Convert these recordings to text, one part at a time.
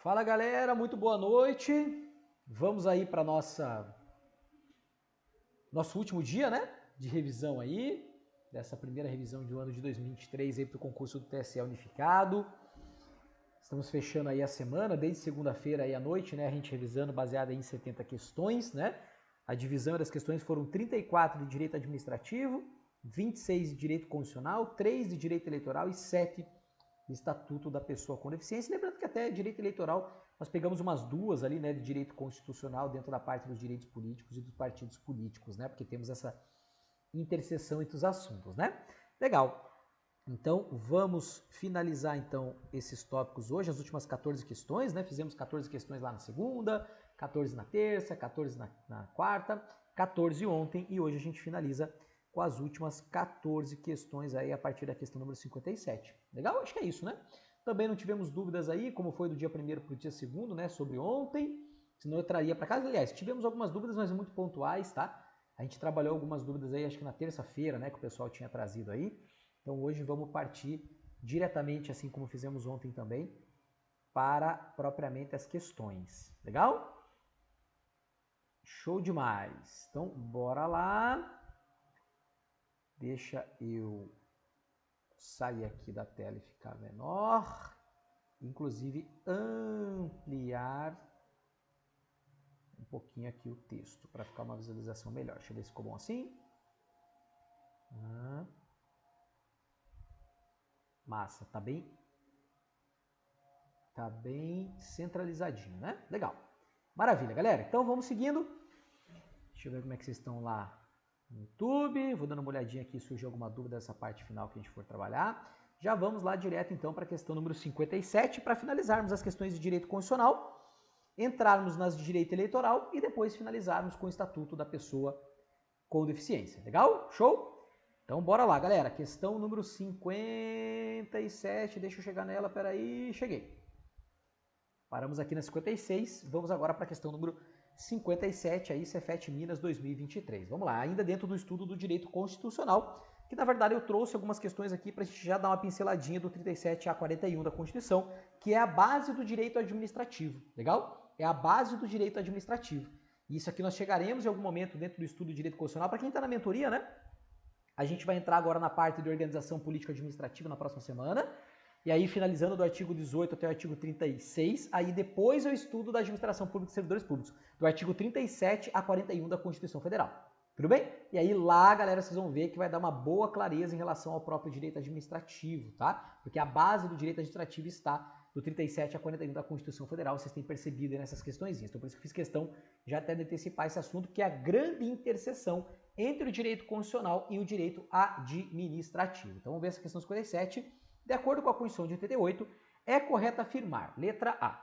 Fala galera, muito boa noite. Vamos aí para nosso último dia, né, de revisão aí, dessa primeira revisão do ano de 2023 aí para o concurso do TSE Unificado. Estamos fechando aí a semana, desde segunda-feira aí à noite, né, a gente revisando baseado em 70 questões, né. A divisão das questões foram 34 de direito administrativo, 26 de direito constitucional, 3 de direito eleitoral e 7 de estatuto da pessoa com deficiência. Lembrando que até direito eleitoral nós pegamos umas duas ali, né, de direito constitucional dentro da parte dos direitos políticos e dos partidos políticos, né, porque temos essa interseção entre os assuntos, né. Legal. Então vamos finalizar então esses tópicos hoje, as últimas 14 questões, né? Fizemos 14 questões lá na segunda, 14 na terça, 14 na quarta, 14 ontem e hoje a gente finaliza com as últimas 14 questões aí a partir da questão número 57. Legal? Acho que é isso, né? Também não tivemos dúvidas aí, como foi do dia 1º para o dia 2º, né? Sobre ontem, senão eu traria para casa. Aliás, tivemos algumas dúvidas, mas muito pontuais, tá? A gente trabalhou algumas dúvidas aí, acho que na terça-feira, né? Que o pessoal tinha trazido aí. Então hoje vamos partir diretamente, assim como fizemos ontem também, para propriamente as questões. Legal? Show demais! Então bora lá. Deixa eu sair aqui da tela e ficar menor. Inclusive ampliar um pouquinho aqui o texto para ficar uma visualização melhor. Deixa eu ver se ficou bom assim. Massa, tá bem centralizadinho, né? Legal. Maravilha, galera. Então vamos seguindo. Deixa eu ver como é que vocês estão lá no YouTube. Vou dando uma olhadinha aqui se surgiu alguma dúvida dessa parte final que a gente for trabalhar. Já vamos lá direto então para a questão número 57 para finalizarmos as questões de direito constitucional, entrarmos nas de direito eleitoral e depois finalizarmos com o estatuto da pessoa com deficiência. Legal? Show? Então bora lá, galera. Questão número 57. Deixa eu chegar nela, peraí. Cheguei. Paramos aqui na 56. Vamos agora para a questão número 57, aí Cefet Minas 2023. Vamos lá, ainda dentro do estudo do direito constitucional, que na verdade eu trouxe algumas questões aqui para a gente já dar uma pinceladinha do 37 a 41 da Constituição, que é a base do direito administrativo. Legal? É a base do direito administrativo. Isso aqui nós chegaremos em algum momento dentro do estudo do direito constitucional. Para quem está na mentoria, né? A gente vai entrar agora na parte de organização política administrativa na próxima semana. E aí, finalizando do artigo 18 até o artigo 36, aí depois eu estudo da administração pública e servidores públicos, do artigo 37 a 41 da Constituição Federal. Tudo bem? E aí lá, galera, vocês vão ver que vai dar uma boa clareza em relação ao próprio direito administrativo, tá? Porque a base do direito administrativo está do 37 a 41 da Constituição Federal, vocês têm percebido aí nessas questõezinhas. Então por isso que eu fiz questão já até de antecipar esse assunto, que é a grande interseção entre o direito constitucional e o direito administrativo. Então vamos ver essa questão 57. De acordo com a Constituição de 88, é correto afirmar, letra A,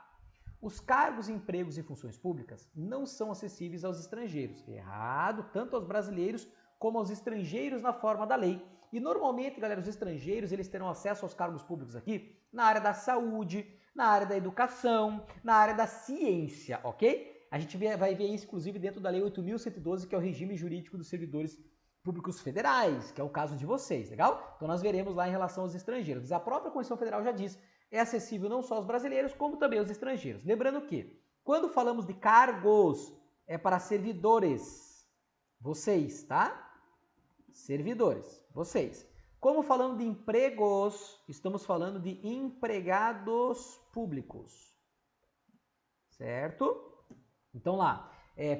os cargos, empregos e funções públicas não são acessíveis aos estrangeiros. Errado, tanto aos brasileiros como aos estrangeiros na forma da lei. E normalmente, galera, os estrangeiros eles terão acesso aos cargos públicos aqui na área da saúde, na área da educação, na área da ciência, ok? A gente vai ver isso, inclusive, dentro da Lei 8.112, que é o regime jurídico dos servidores públicos federais, que é o caso de vocês, legal? Então nós veremos lá em relação aos estrangeiros. A própria Constituição Federal já diz, é acessível não só aos brasileiros, como também aos estrangeiros. Lembrando que, quando falamos de cargos, é para servidores. Vocês, tá? Servidores, vocês. Como falando de empregos, estamos falando de empregados públicos. Certo? Então lá,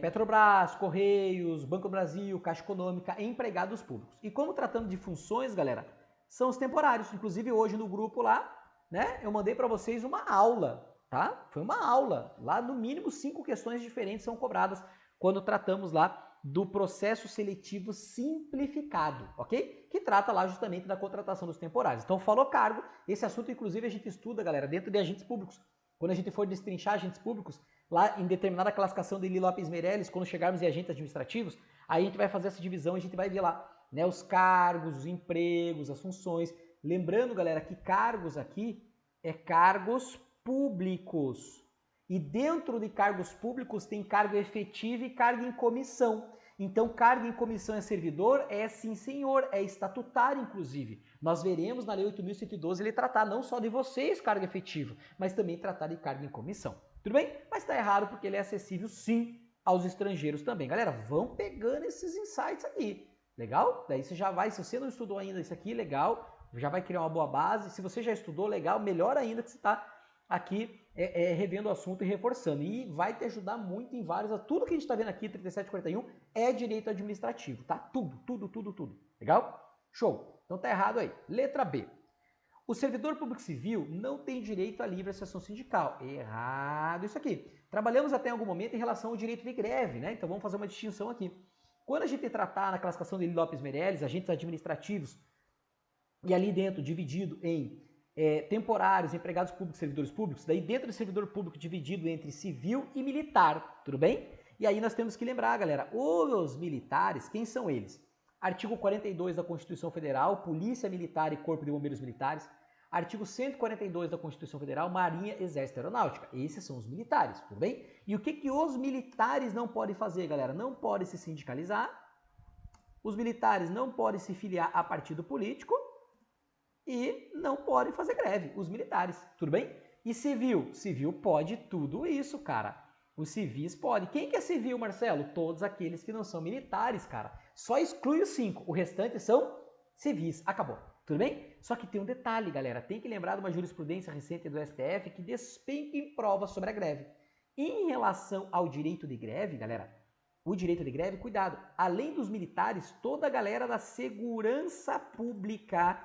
Petrobras, Correios, Banco do Brasil, Caixa Econômica, empregados públicos. E como tratando de funções, galera, são os temporários. Inclusive hoje no grupo lá, né, eu mandei para vocês uma aula, tá? Foi uma aula. Lá no mínimo 5 questões diferentes são cobradas quando tratamos lá do processo seletivo simplificado, ok? Que trata lá justamente da contratação dos temporários. Então falou cargo, esse assunto inclusive a gente estuda, galera, dentro de agentes públicos. Quando a gente for destrinchar agentes públicos, lá em determinada classificação de Eli Lopes Meirelles, quando chegarmos em agentes administrativos, aí a gente vai fazer essa divisão e a gente vai ver lá, né, os cargos, os empregos, as funções. Lembrando, galera, que cargos aqui é cargos públicos. E dentro de cargos públicos tem cargo efetivo e cargo em comissão. Então, cargo em comissão é servidor? É sim, senhor. É estatutário, inclusive. Nós veremos na Lei 8.112 ele tratar não só de vocês, cargo efetivo, mas também tratar de cargo em comissão. Tudo bem? Mas está errado porque ele é acessível, sim, aos estrangeiros também. Galera, vão pegando esses insights aqui. Legal? Daí você já vai, se você não estudou ainda isso aqui, legal, já vai criar uma boa base. Se você já estudou, legal, melhor ainda que você está aqui revendo o assunto e reforçando. E vai te ajudar muito em vários. Tudo que a gente está vendo aqui, 3741, é direito administrativo, tá? Tudo. Legal? Show. Então tá errado aí. Letra B. O servidor público civil não tem direito à livre associação sindical. Errado isso aqui. Trabalhamos até em algum momento em relação ao direito de greve, né? Então vamos fazer uma distinção aqui. Quando a gente tratar na classificação de Lopes Meirelles, agentes administrativos, e ali dentro dividido em temporários, empregados públicos, servidores públicos, daí dentro do servidor público dividido entre civil e militar, tudo bem? E aí nós temos que lembrar, galera, os militares, quem são eles? Artigo 42 da Constituição Federal, Polícia Militar e Corpo de Bombeiros Militares. Artigo 142 da Constituição Federal, Marinha, Exército e Aeronáutica. Esses são os militares, tudo bem? E o que os militares não podem fazer, galera? Não podem se sindicalizar, os militares não podem se filiar a partido político e não podem fazer greve, os militares, tudo bem? E civil? Civil pode tudo isso, cara. Os civis podem. Quem que é civil, Marcelo? Todos aqueles que não são militares, cara. Só exclui os 5. O restante são civis. Acabou. Tudo bem? Só que tem um detalhe, galera. Tem que lembrar de uma jurisprudência recente do STF que despenca em prova sobre a greve. Em relação ao direito de greve, galera, o direito de greve, cuidado. Além dos militares, toda a galera da segurança pública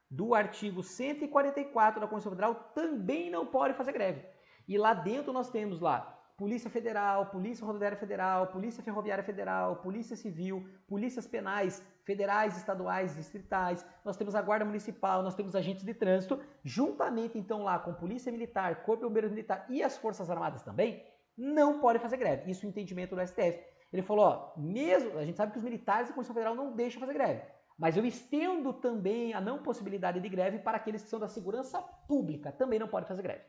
do artigo 144 da Constituição Federal também não pode fazer greve. E lá dentro nós temos lá Polícia Federal, Polícia Rodoviária Federal, Polícia Ferroviária Federal, Polícia Civil, Polícias Penais Federais, Estaduais, Distritais, nós temos a Guarda Municipal, nós temos agentes de trânsito, juntamente então lá com Polícia Militar, Corpo de Bombeiros Militar e as Forças Armadas também, não pode fazer greve. Isso é o entendimento do STF. Ele falou, ó, mesmo, a gente sabe que os militares da Constituição Federal não deixam fazer greve, mas eu estendo também a não possibilidade de greve para aqueles que são da segurança pública, também não podem fazer greve.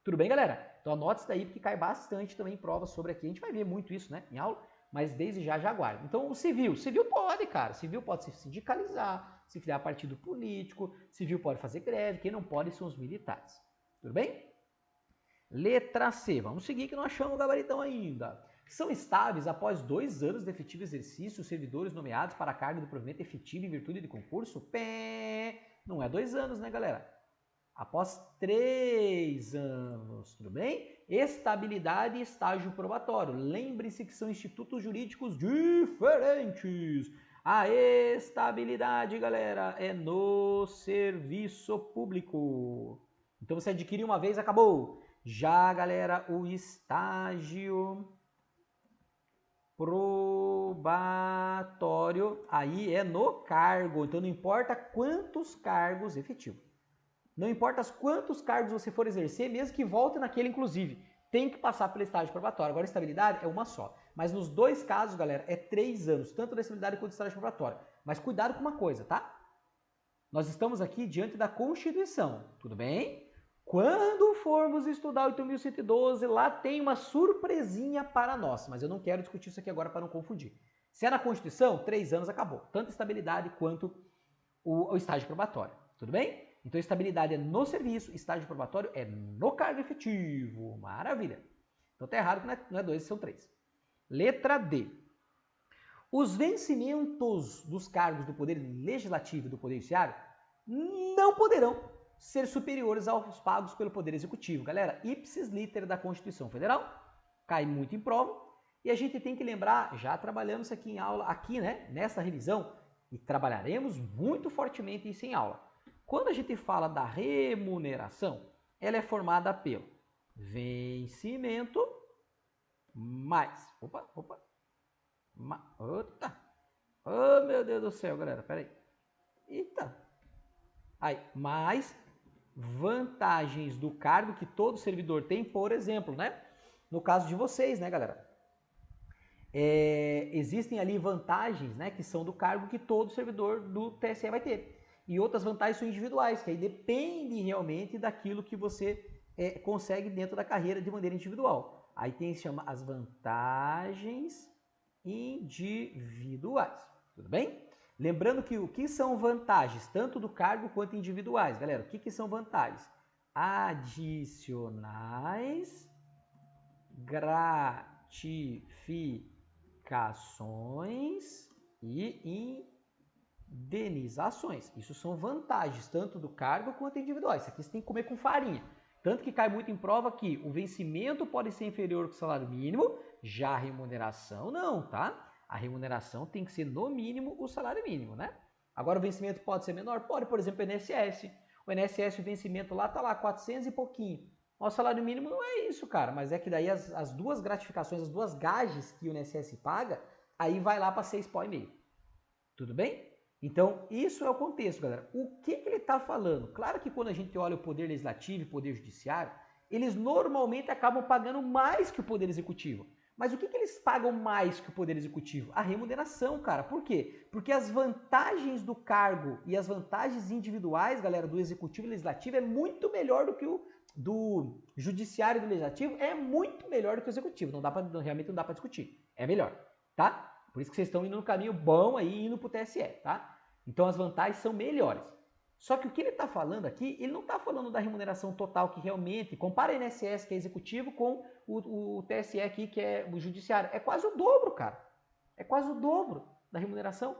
Tudo bem, galera? Então anote isso daí, porque cai bastante também em provas sobre aqui. A gente vai ver muito isso, né, em aula, mas desde já aguardo. Então o civil pode, cara. Civil pode se sindicalizar, se filiar a partido político, civil pode fazer greve, quem não pode são os militares. Tudo bem? Letra C. Vamos seguir que não achamos o gabaritão ainda. São estáveis após 2 anos de efetivo exercício os servidores nomeados para a carga do provimento efetivo em virtude de concurso? Não é 2 anos, né, galera? Após 3 anos, tudo bem? Estabilidade e estágio probatório. Lembre-se que são institutos jurídicos diferentes. A estabilidade, galera, é no serviço público. Então você adquire uma vez, acabou. Já, galera, o estágio probatório, aí é no cargo. Então não importa quantos cargos efetivos. Não importa quantos cargos você for exercer, mesmo que volte naquele, inclusive, tem que passar pelo estágio probatório. Agora, a estabilidade é uma só. Mas nos 2 casos, galera, é 3 anos, tanto da estabilidade quanto do estágio probatório. Mas cuidado com uma coisa, tá? Nós estamos aqui diante da Constituição, tudo bem? Quando formos estudar 8.112, lá tem uma surpresinha para nós. Mas eu não quero discutir isso aqui agora para não confundir. Se é na Constituição, 3 anos acabou. Tanto a estabilidade quanto o estágio probatório, tudo bem? Então, estabilidade é no serviço, estágio probatório é no cargo efetivo. Maravilha. Então, tá errado que não é 2, são 3. Letra D. Os vencimentos dos cargos do Poder Legislativo e do Poder Judiciário não poderão ser superiores aos pagos pelo Poder Executivo. Galera, ipsis liter da Constituição Federal, cai muito em prova. E a gente tem que lembrar, já trabalhamos isso aqui em aula, aqui, né, nessa revisão, e trabalharemos muito fortemente isso em aula. Quando a gente fala da remuneração, ela é formada pelo vencimento mais... Opa! Oh, meu Deus do céu, galera, peraí. Eita! Aí, mais vantagens do cargo que todo servidor tem, por exemplo, né? No caso de vocês, né, galera? Existem ali vantagens, né, que são do cargo que todo servidor do TSE vai ter. E outras vantagens são individuais, que aí depende realmente daquilo que você consegue dentro da carreira de maneira individual. Aí tem chama as vantagens individuais. Tudo bem? Lembrando que o que são vantagens, tanto do cargo quanto individuais, galera? O que são vantagens? Adicionais, gratificações e indenizações. Isso são vantagens, tanto do cargo quanto individuais. Isso aqui você tem que comer com farinha. Tanto que cai muito em prova que o vencimento pode ser inferior ao salário mínimo, já a remuneração não, tá? A remuneração tem que ser no mínimo o salário mínimo, né? Agora o vencimento pode ser menor? Pode, por exemplo, o INSS. O INSS, o vencimento lá tá lá, 400 e pouquinho. O salário mínimo não é isso, cara, mas é que daí as duas gratificações, as duas gages que o INSS paga, aí vai lá para 6,5. Tudo bem? Então, isso é o contexto, galera. O que ele está falando? Claro que quando a gente olha o Poder Legislativo e o Poder Judiciário, eles normalmente acabam pagando mais que o Poder Executivo. Mas o que eles pagam mais que o Poder Executivo? A remuneração, cara. Por quê? Porque as vantagens do cargo e as vantagens individuais, galera, do Executivo e Legislativo é muito melhor do que o do Judiciário e do Legislativo, é muito melhor do que o Executivo. Realmente não dá para discutir. É melhor, tá? Por isso que vocês estão indo no caminho bom aí, indo para o TSE, tá? Então as vantagens são melhores. Só que o que ele está falando aqui, ele não está falando da remuneração total que realmente, compara a INSS, que é executivo, com o TSE aqui, que é o judiciário. É quase o dobro, cara. É quase o dobro da remuneração.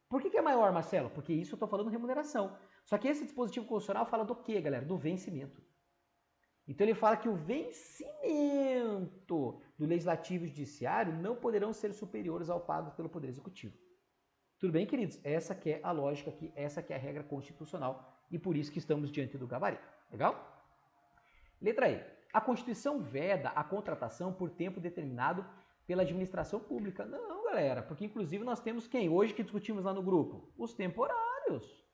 Por que é maior, Marcelo? Porque isso eu estou falando de remuneração. Só que esse dispositivo constitucional fala do quê, galera? Do vencimento. Então ele fala que o vencimento do Legislativo e Judiciário não poderão ser superiores ao pago pelo Poder Executivo. Tudo bem, queridos? Essa que é a lógica aqui, essa que é a regra constitucional e por isso que estamos diante do gabarito. Legal? Letra E. A Constituição veda a contratação por tempo determinado pela administração pública. Não, galera, porque inclusive nós temos quem? Hoje que discutimos lá no grupo? Os temporários.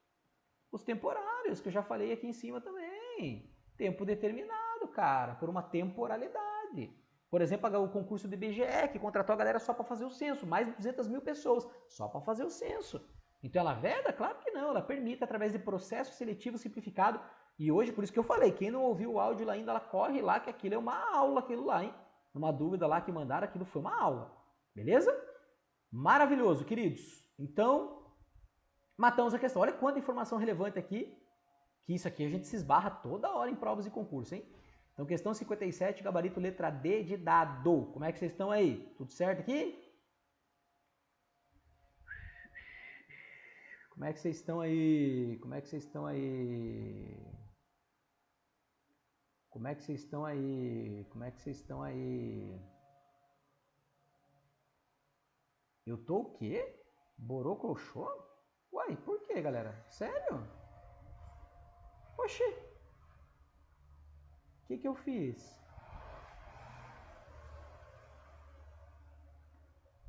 Os temporários, que eu já falei aqui em cima também. Tempo determinado, cara, por uma temporalidade. Por exemplo, o concurso do IBGE, que contratou a galera só para fazer o censo, mais de 200 mil pessoas, só para fazer o censo. Então ela veda? Claro que não, ela permite através de processo seletivo simplificado. E hoje, por isso que eu falei, quem não ouviu o áudio lá ainda, ela corre lá, que aquilo é uma aula, aquilo lá, hein? Uma dúvida lá que mandaram, aquilo foi uma aula. Beleza? Maravilhoso, queridos. Então, matamos a questão. Olha quanta informação relevante aqui, que isso aqui a gente se esbarra toda hora em provas e concurso, hein? Então, questão 57, gabarito letra D de dado. Como é que vocês estão aí? Tudo certo aqui? Como é que vocês estão aí? Como é que vocês estão aí? Como é que vocês estão aí? Como é que vocês estão aí? Eu tô o quê? Borocochô? Uai, por quê, galera? Sério? Oxi. O que eu fiz?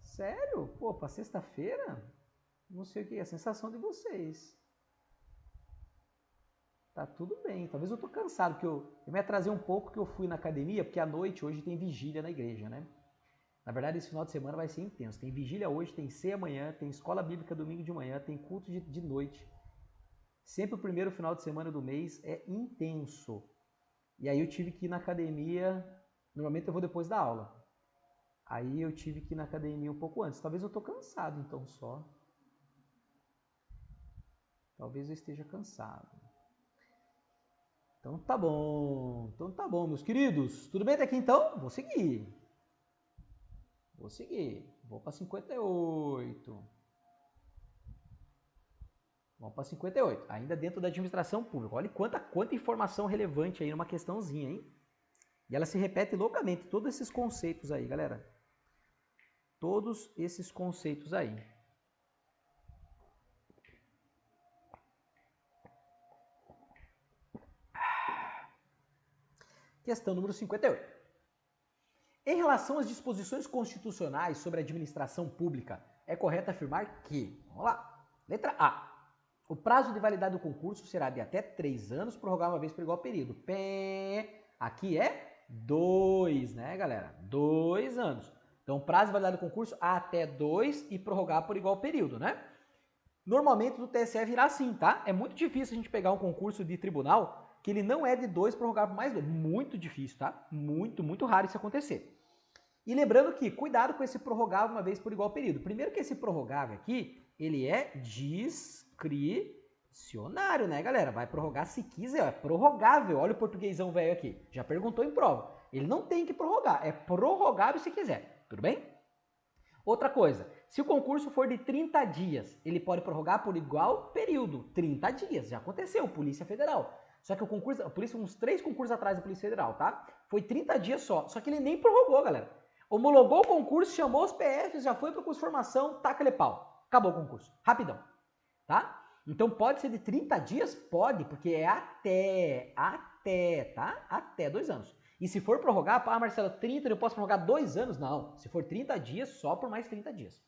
Sério? Pô, pra sexta-feira? Não sei o que é a sensação de vocês. Tá tudo bem. Talvez eu tô cansado, porque eu me atrasei um pouco que eu fui na academia, porque à noite hoje tem vigília na igreja, né? Na verdade, esse final de semana vai ser intenso. Tem vigília hoje, tem ceia amanhã, tem escola bíblica domingo de manhã, tem culto de noite. Sempre o primeiro final de semana do mês é intenso. E aí eu tive que ir na academia, normalmente eu vou depois da aula. Aí eu tive que ir na academia um pouco antes. Talvez eu tô cansado então só. Talvez eu esteja cansado. Então tá bom. Então tá bom, meus queridos. Tudo bem até aqui então? Vou seguir. Vou para 58. Vamos para 58. Ainda dentro da administração pública. Olha quanta informação relevante aí numa questãozinha, hein? E ela se repete loucamente. Todos esses conceitos aí, galera. Todos esses conceitos aí. Questão número 58. Em relação às disposições constitucionais sobre a administração pública, é correto afirmar que, vamos lá, letra A, o prazo de validade do concurso será de até 3 anos, prorrogar uma vez por igual período. Aqui é 2, né, galera? 2 anos. Então, prazo de validade do concurso até 2 e prorrogar por igual período, né? Normalmente do TSE virá assim, tá? É muito difícil a gente pegar um concurso de tribunal que ele não é de 2 prorrogar por mais 2. Muito difícil, tá? Muito raro isso acontecer. E lembrando que, cuidado com esse prorrogável uma vez por igual período. Primeiro que esse prorrogável aqui, ele é discricionário, né, galera? Vai prorrogar se quiser, é prorrogável. Olha o portuguesão velho aqui. Já perguntou em prova. Ele não tem que prorrogar, é prorrogável se quiser. Tudo bem? Outra coisa, se o concurso for de 30 dias, ele pode prorrogar por igual período. 30 dias, já aconteceu, Polícia Federal. Só que o concurso, a polícia, uns 3 concursos atrás da Polícia Federal, tá? Foi 30 dias só que ele nem prorrogou, galera. Homologou o concurso, chamou os PFs, já foi para o curso de formação, taca-lhe pau. Acabou o concurso, rapidão, tá? Então pode ser de 30 dias? Pode, porque é até, tá? Até 2 anos. E se for prorrogar, Marcelo, 30, eu posso prorrogar 2 anos? Não, se for 30 dias, só por mais 30 dias.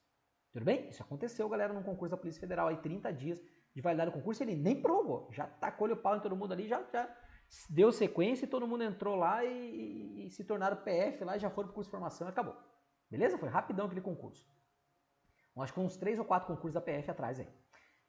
Tudo bem? Isso aconteceu, galera, num concurso da Polícia Federal, aí 30 dias de validade do concurso, ele nem prorrogou. Já tacou-lhe o pau em todo mundo ali, já deu sequência e todo mundo entrou lá e se tornaram PF lá e já foram pro curso de formação e acabou. Beleza? Foi rapidão aquele concurso. Acho que uns 3 ou 4 concursos da PF atrás aí.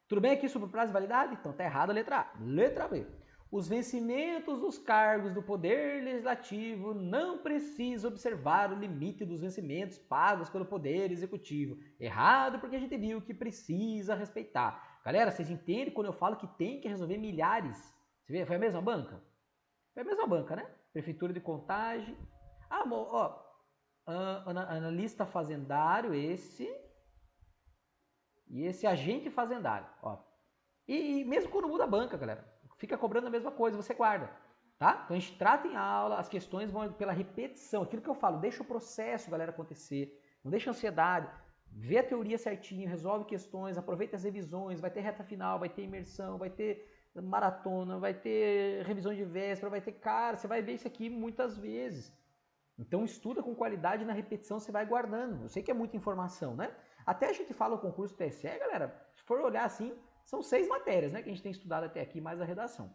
Tudo bem aqui sobre o prazo de validade? Então tá errado a letra A. Letra B. Os vencimentos dos cargos do Poder Legislativo não precisam observar o limite dos vencimentos pagos pelo Poder Executivo. Errado porque a gente viu que precisa respeitar. Galera, vocês entendem quando eu falo que tem que resolver milhares? Você vê? Foi a mesma banca? Foi a mesma banca, né? Prefeitura de Contagem. Ah, ó, analista fazendário, esse. E esse agente fazendário, ó. E mesmo quando muda a banca, galera, fica cobrando a mesma coisa, você guarda, tá? Então a gente trata em aula, as questões vão pela repetição. Aquilo que eu falo, deixa o processo, galera, acontecer. Não deixa ansiedade. Vê a teoria certinho, resolve questões, aproveita as revisões, vai ter reta final, vai ter imersão, vai ter maratona, vai ter revisão de véspera, vai ter... Cara, você vai ver isso aqui muitas vezes. Então estuda com qualidade, na repetição você vai guardando. Eu sei que é muita informação, né? Até a gente fala o concurso TSE, galera, se for olhar assim, são 6 matérias, né, que a gente tem estudado até aqui, mais a redação.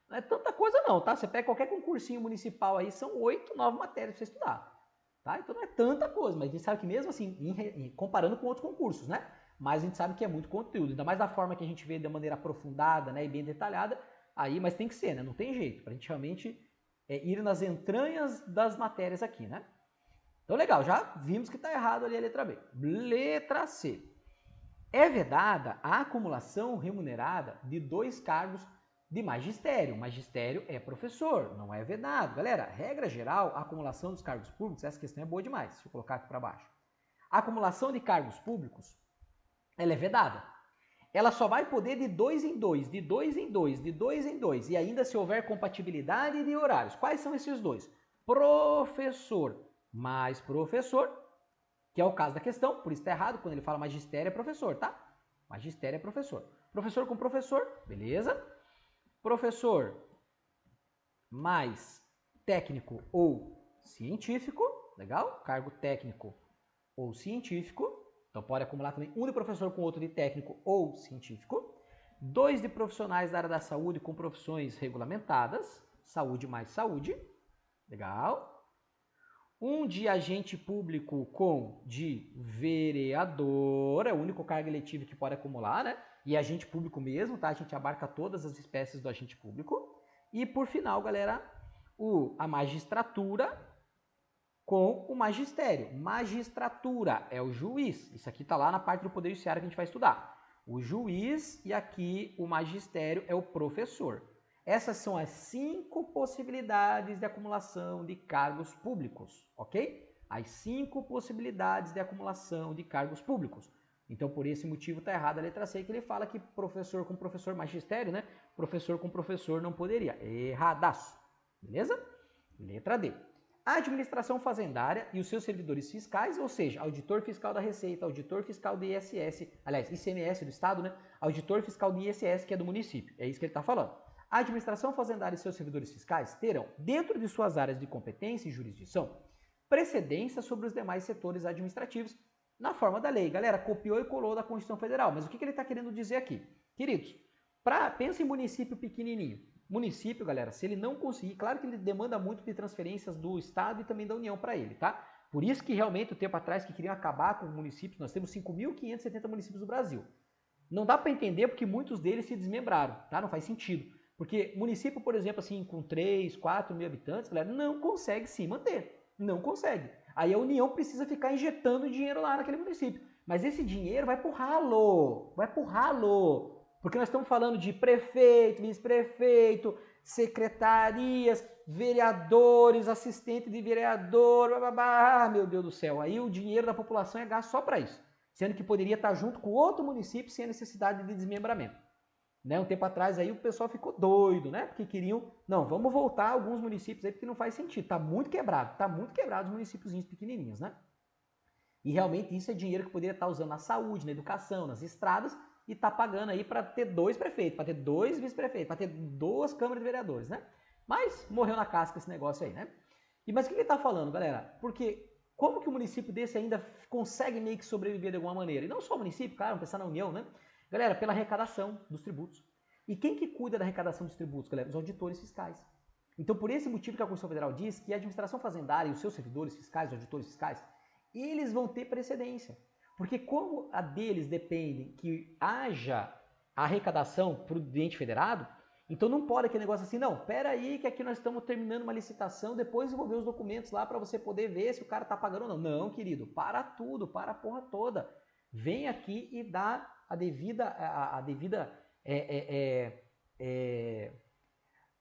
Não é tanta coisa não, tá? Você pega qualquer concursinho municipal aí, são 8, 9 matérias para você estudar. Tá? Então não é tanta coisa, mas a gente sabe que mesmo assim, comparando com outros concursos, né? Mas a gente sabe que é muito conteúdo, ainda mais da forma que a gente vê de maneira aprofundada, né, e bem detalhada, aí, mas tem que ser, né? Não tem jeito, pra gente realmente ir nas entranhas das matérias aqui, né? Então legal, já vimos que está errado ali a letra B. Letra C. É vedada a acumulação remunerada de 2 cargos de magistério. Magistério é professor, não é vedado. Galera, regra geral, a acumulação dos cargos públicos, essa questão é boa demais. Deixa eu colocar aqui para baixo. A acumulação de cargos públicos, ela é vedada. Ela só vai poder de 2 em 2, de 2 em 2, de 2 em 2. E ainda se houver compatibilidade de horários. Quais são esses 2? Professor mais professor, que é o caso da questão, por isso está errado, quando ele fala magistério é professor, tá? Magistério é professor. Professor com professor, beleza? Professor mais técnico ou científico, legal? Cargo técnico ou científico, então pode acumular também um de professor com outro de técnico ou científico. 2 de profissionais da área da saúde com profissões regulamentadas, saúde mais saúde, legal? 1 de agente público com de vereador, é o único cargo eletivo que pode acumular, né? E agente público mesmo, tá? A gente abarca todas as espécies do agente público. E por final, galera, a magistratura com o magistério. Magistratura é o juiz. Isso aqui tá lá na parte do Poder Judiciário que a gente vai estudar. O juiz e aqui o magistério é o professor. Essas são as 5 possibilidades de acumulação de cargos públicos, ok? As 5 possibilidades de acumulação de cargos públicos. Então, por esse motivo, está errada a letra C, que ele fala que professor com professor, magistério, né? Professor com professor não poderia. Erradaço. Beleza? Letra D. A administração fazendária e os seus servidores fiscais, ou seja, auditor fiscal da Receita, auditor fiscal do ISS, aliás, ICMS do Estado, né? Auditor fiscal do ISS, que é do município. É isso que ele está falando. A administração fazendária e seus servidores fiscais terão, dentro de suas áreas de competência e jurisdição, precedência sobre os demais setores administrativos na forma da lei. Galera, copiou e colou da Constituição Federal. Mas o que ele está querendo dizer aqui? Queridos, pensa em município pequenininho. Município, galera, se ele não conseguir, claro que ele demanda muito de transferências do Estado e também da União para ele, tá? Por isso que realmente, o tempo atrás, que queriam acabar com municípios, nós temos 5.570 municípios no Brasil. Não dá para entender porque muitos deles se desmembraram, tá? Não faz sentido. Porque município, por exemplo, assim, com 3, 4 mil habitantes, galera, não consegue se manter. Não consegue. Aí a União precisa ficar injetando dinheiro lá naquele município. Mas esse dinheiro vai pro ralo. Vai pro ralo. Porque nós estamos falando de prefeito, vice-prefeito, secretarias, vereadores, assistente de vereador, meu Deus do céu. Aí o dinheiro da população é gasto só para isso. Sendo que poderia estar junto com outro município sem a necessidade de desmembramento. Né? Um tempo atrás aí o pessoal ficou doido, né? Porque queriam, não, vamos voltar a alguns municípios aí porque não faz sentido. Tá muito quebrado os municípiozinhos pequenininhos, né? E realmente isso é dinheiro que poderia estar usando na saúde, na educação, nas estradas e tá pagando aí para ter 2 prefeitos, para ter 2 vice-prefeitos, para ter 2 câmaras de vereadores, né? Mas morreu na casca esse negócio aí, né? E mas o que ele tá falando, galera? Porque como que o município desse ainda consegue meio que sobreviver de alguma maneira? E não só o município, claro, pensar na União, né? Galera, pela arrecadação dos tributos. E quem que cuida da arrecadação dos tributos, galera? Os auditores fiscais. Então, por esse motivo que a Constituição Federal diz que a administração fazendária e os seus servidores fiscais, os auditores fiscais, eles vão ter precedência. Porque como a deles depende que haja arrecadação para o ente federado, então não pode aquele negócio assim, não, pera aí que aqui nós estamos terminando uma licitação, depois eu vou ver os documentos lá para você poder ver se o cara está pagando ou não. Não, querido, para tudo, para a porra toda. Vem aqui e dá a devida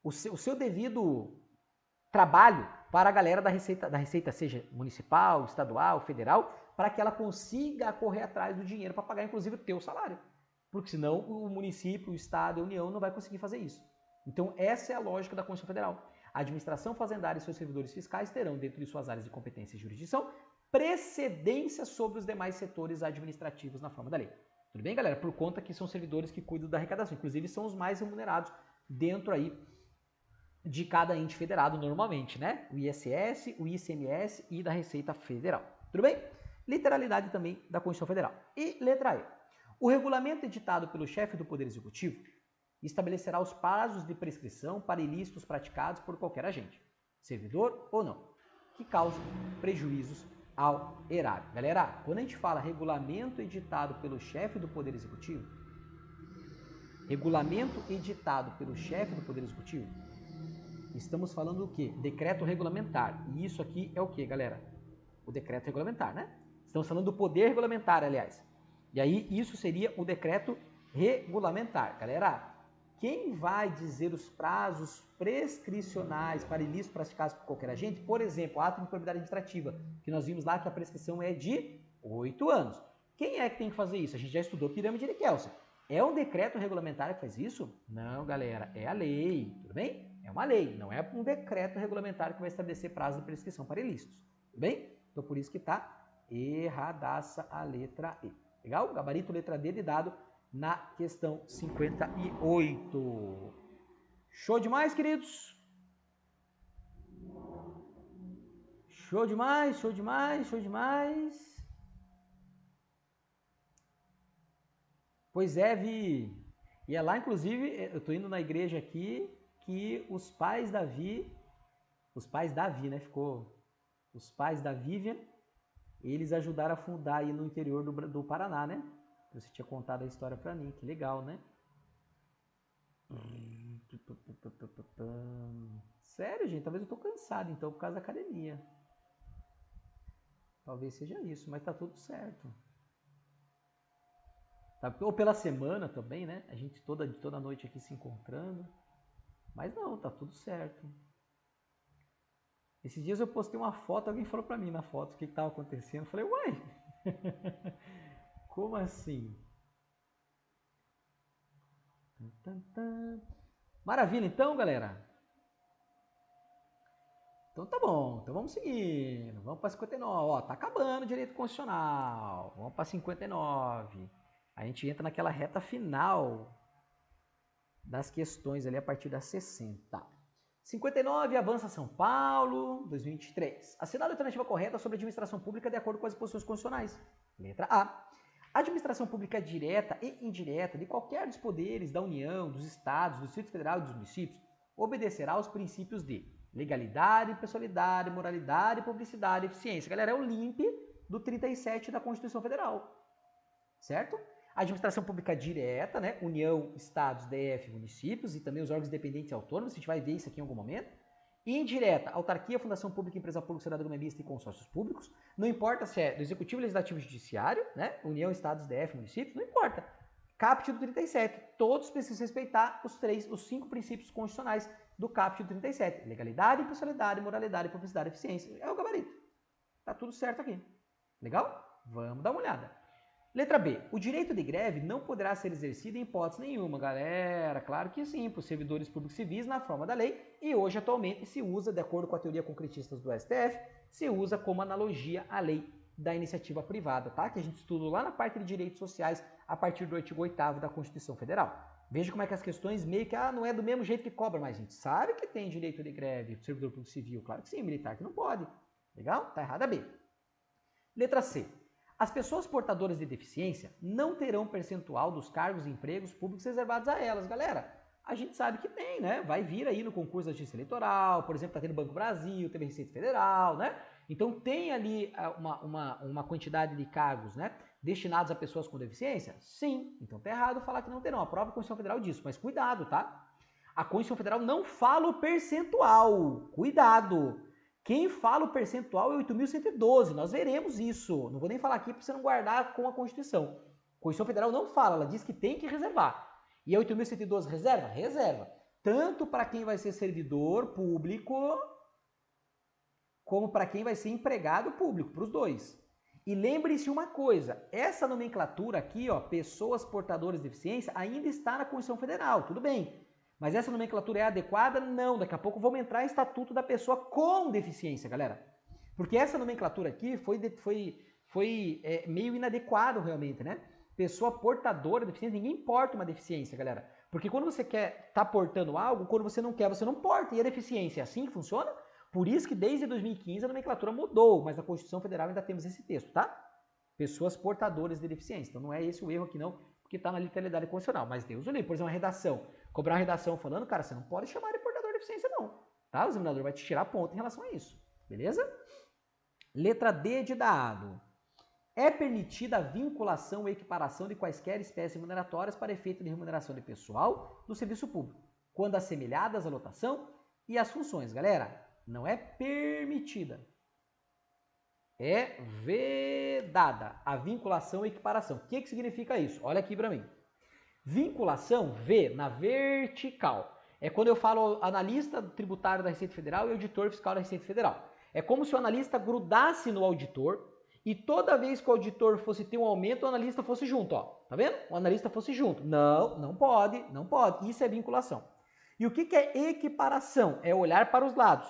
o seu devido trabalho para a galera da Receita, seja municipal, estadual, federal, para que ela consiga correr atrás do dinheiro para pagar, inclusive, o teu salário. Porque senão o município, o estado, a União não vai conseguir fazer isso. Então, essa é a lógica da Constituição Federal. A administração fazendária e seus servidores fiscais terão, dentro de suas áreas de competência e jurisdição, precedência sobre os demais setores administrativos na forma da lei. Tudo bem, galera? Por conta que são servidores que cuidam da arrecadação. Inclusive, são os mais remunerados dentro aí de cada ente federado normalmente, né? O ISS, o ICMS e da Receita Federal. Tudo bem? Literalidade também da Constituição Federal. E letra E. O regulamento editado pelo chefe do Poder Executivo estabelecerá os prazos de prescrição para ilícitos praticados por qualquer agente, servidor ou não, que causem prejuízos ao erário. Galera, quando a gente fala regulamento editado pelo chefe do Poder Executivo, estamos falando do quê? Decreto regulamentar. E isso aqui é o quê, galera? O decreto regulamentar, né? Estamos falando do poder regulamentar, aliás. E aí, isso seria o decreto regulamentar. Galera, quem vai dizer os prazos prescricionais para ilícitos praticados por qualquer agente? Por exemplo, ato de improbidade administrativa, que nós vimos lá que a prescrição é de 8 anos. Quem é que tem que fazer isso? A gente já estudou pirâmide de Kelsen. É um decreto regulamentar que faz isso? Não, galera, é a lei, tudo bem? É uma lei, não é um decreto regulamentar que vai estabelecer prazo de prescrição para ilícitos, tudo bem? Então por isso que está erradaça a letra E. Legal? Gabarito letra D de dado na questão 58. Show demais, queridos? Show demais, show demais, show demais. Pois é, Vi. E é lá, inclusive, eu estou indo na igreja aqui, que os pais da Vi, né? Ficou os pais da Vivian, eles ajudaram a fundar aí no interior do Paraná, né? Você tinha contado a história pra mim, que legal, né? Sério, gente, talvez eu tô cansado, então, por causa da academia. Talvez seja isso, mas tá tudo certo. Ou pela semana também, né? A gente toda noite aqui se encontrando. Mas não, tá tudo certo. Esses dias eu postei uma foto, alguém falou pra mim na foto o que estava acontecendo. Eu falei, uai, como assim? Maravilha, então, galera. Então tá bom, então vamos seguindo. Vamos para 59. Ó, tá acabando o direito constitucional. Vamos para 59. A gente entra naquela reta final das questões ali a partir das 60. 59, avança São Paulo, 2023. Assinale a alternativa correta sobre a administração pública de acordo com as disposições constitucionais. Letra A. A administração pública direta e indireta de qualquer dos poderes da União, dos Estados, do Distrito Federal e dos municípios obedecerá aos princípios de legalidade, pessoalidade, moralidade, publicidade e eficiência. Galera, é o LIMP do 37 da Constituição Federal. Certo? A administração pública direta, né? União, estados, DF, municípios e também os órgãos independentes e autônomos, a gente vai ver isso aqui em algum momento. Indireta, autarquia, fundação pública, empresa pública, sociedade mista e consórcios públicos. Não importa se é do Executivo, Legislativo e Judiciário, né? União, Estados, DF, municípios, não importa. Caput do 37. Todos precisam respeitar os 5 princípios constitucionais do Caput do 37. Legalidade, impessoalidade, moralidade, publicidade, eficiência. É o gabarito. Tá tudo certo aqui. Legal? Vamos dar uma olhada. Letra B. O direito de greve não poderá ser exercido em hipótese nenhuma, galera. Claro que sim, por servidores públicos civis na forma da lei. E hoje, atualmente, se usa, de acordo com a teoria concretistas do STF, se usa como analogia à lei da iniciativa privada, tá? Que a gente estudou lá na parte de direitos sociais a partir do artigo 8º da Constituição Federal. Veja como é que as questões meio que, não é do mesmo jeito que cobra, mas a gente sabe que tem direito de greve, servidor público civil. Claro que sim, militar que não pode. Legal? Tá errada B. Letra C. As pessoas portadoras de deficiência não terão percentual dos cargos e empregos públicos reservados a elas. Galera, a gente sabe que tem, né? Vai vir aí no concurso da Justiça Eleitoral, por exemplo, tá tendo Banco Brasil, teve Receita Federal, né? Então tem ali uma quantidade de cargos, né, destinados a pessoas com deficiência? Sim. Então tá errado falar que não terão. A própria Constituição Federal disso, mas cuidado, tá? A Constituição Federal não fala o percentual. Cuidado! Quem fala o percentual é 8.112, nós veremos isso. Não vou nem falar aqui para você não guardar com a Constituição. A Constituição Federal não fala, ela diz que tem que reservar. E a 8.112 reserva? Reserva. Tanto para quem vai ser servidor público, como para quem vai ser empregado público, para os dois. E lembre-se uma coisa, essa nomenclatura aqui, ó, pessoas portadoras de deficiência, ainda está na Constituição Federal, tudo bem. Mas essa nomenclatura é adequada? Não. Daqui a pouco vamos entrar em estatuto da pessoa com deficiência, galera. Porque essa nomenclatura aqui foi meio inadequado realmente, né? Pessoa portadora de deficiência, ninguém porta uma deficiência, galera. Porque quando você quer tá portando algo, quando você não quer, você não porta. E a deficiência é assim que funciona? Por isso que desde 2015 a nomenclatura mudou, mas na Constituição Federal ainda temos esse texto, tá? Pessoas portadoras de deficiência. Então não é esse o erro aqui não, porque está na literalidade constitucional. Mas Deus o livre, por exemplo, uma redação. Cobrar uma redação falando, cara, você não pode chamar de portador de deficiência não. Tá? O examinador vai te tirar ponto em relação a isso. Beleza? Letra D de dado. É permitida a vinculação ou equiparação de quaisquer espécies remuneratórias para efeito de remuneração de pessoal do serviço público, quando assemelhadas à lotação e às funções. Galera, não é permitida. É vedada a vinculação e equiparação. O que significa isso? Olha aqui para mim. Vinculação, V, na vertical. É quando eu falo analista tributário da Receita Federal e auditor fiscal da Receita Federal. É como se o analista grudasse no auditor e toda vez que o auditor fosse ter um aumento, o analista fosse junto, ó. Tá vendo? O analista fosse junto. Não, não pode, não pode. Isso é vinculação. E o que é equiparação? É olhar para os lados.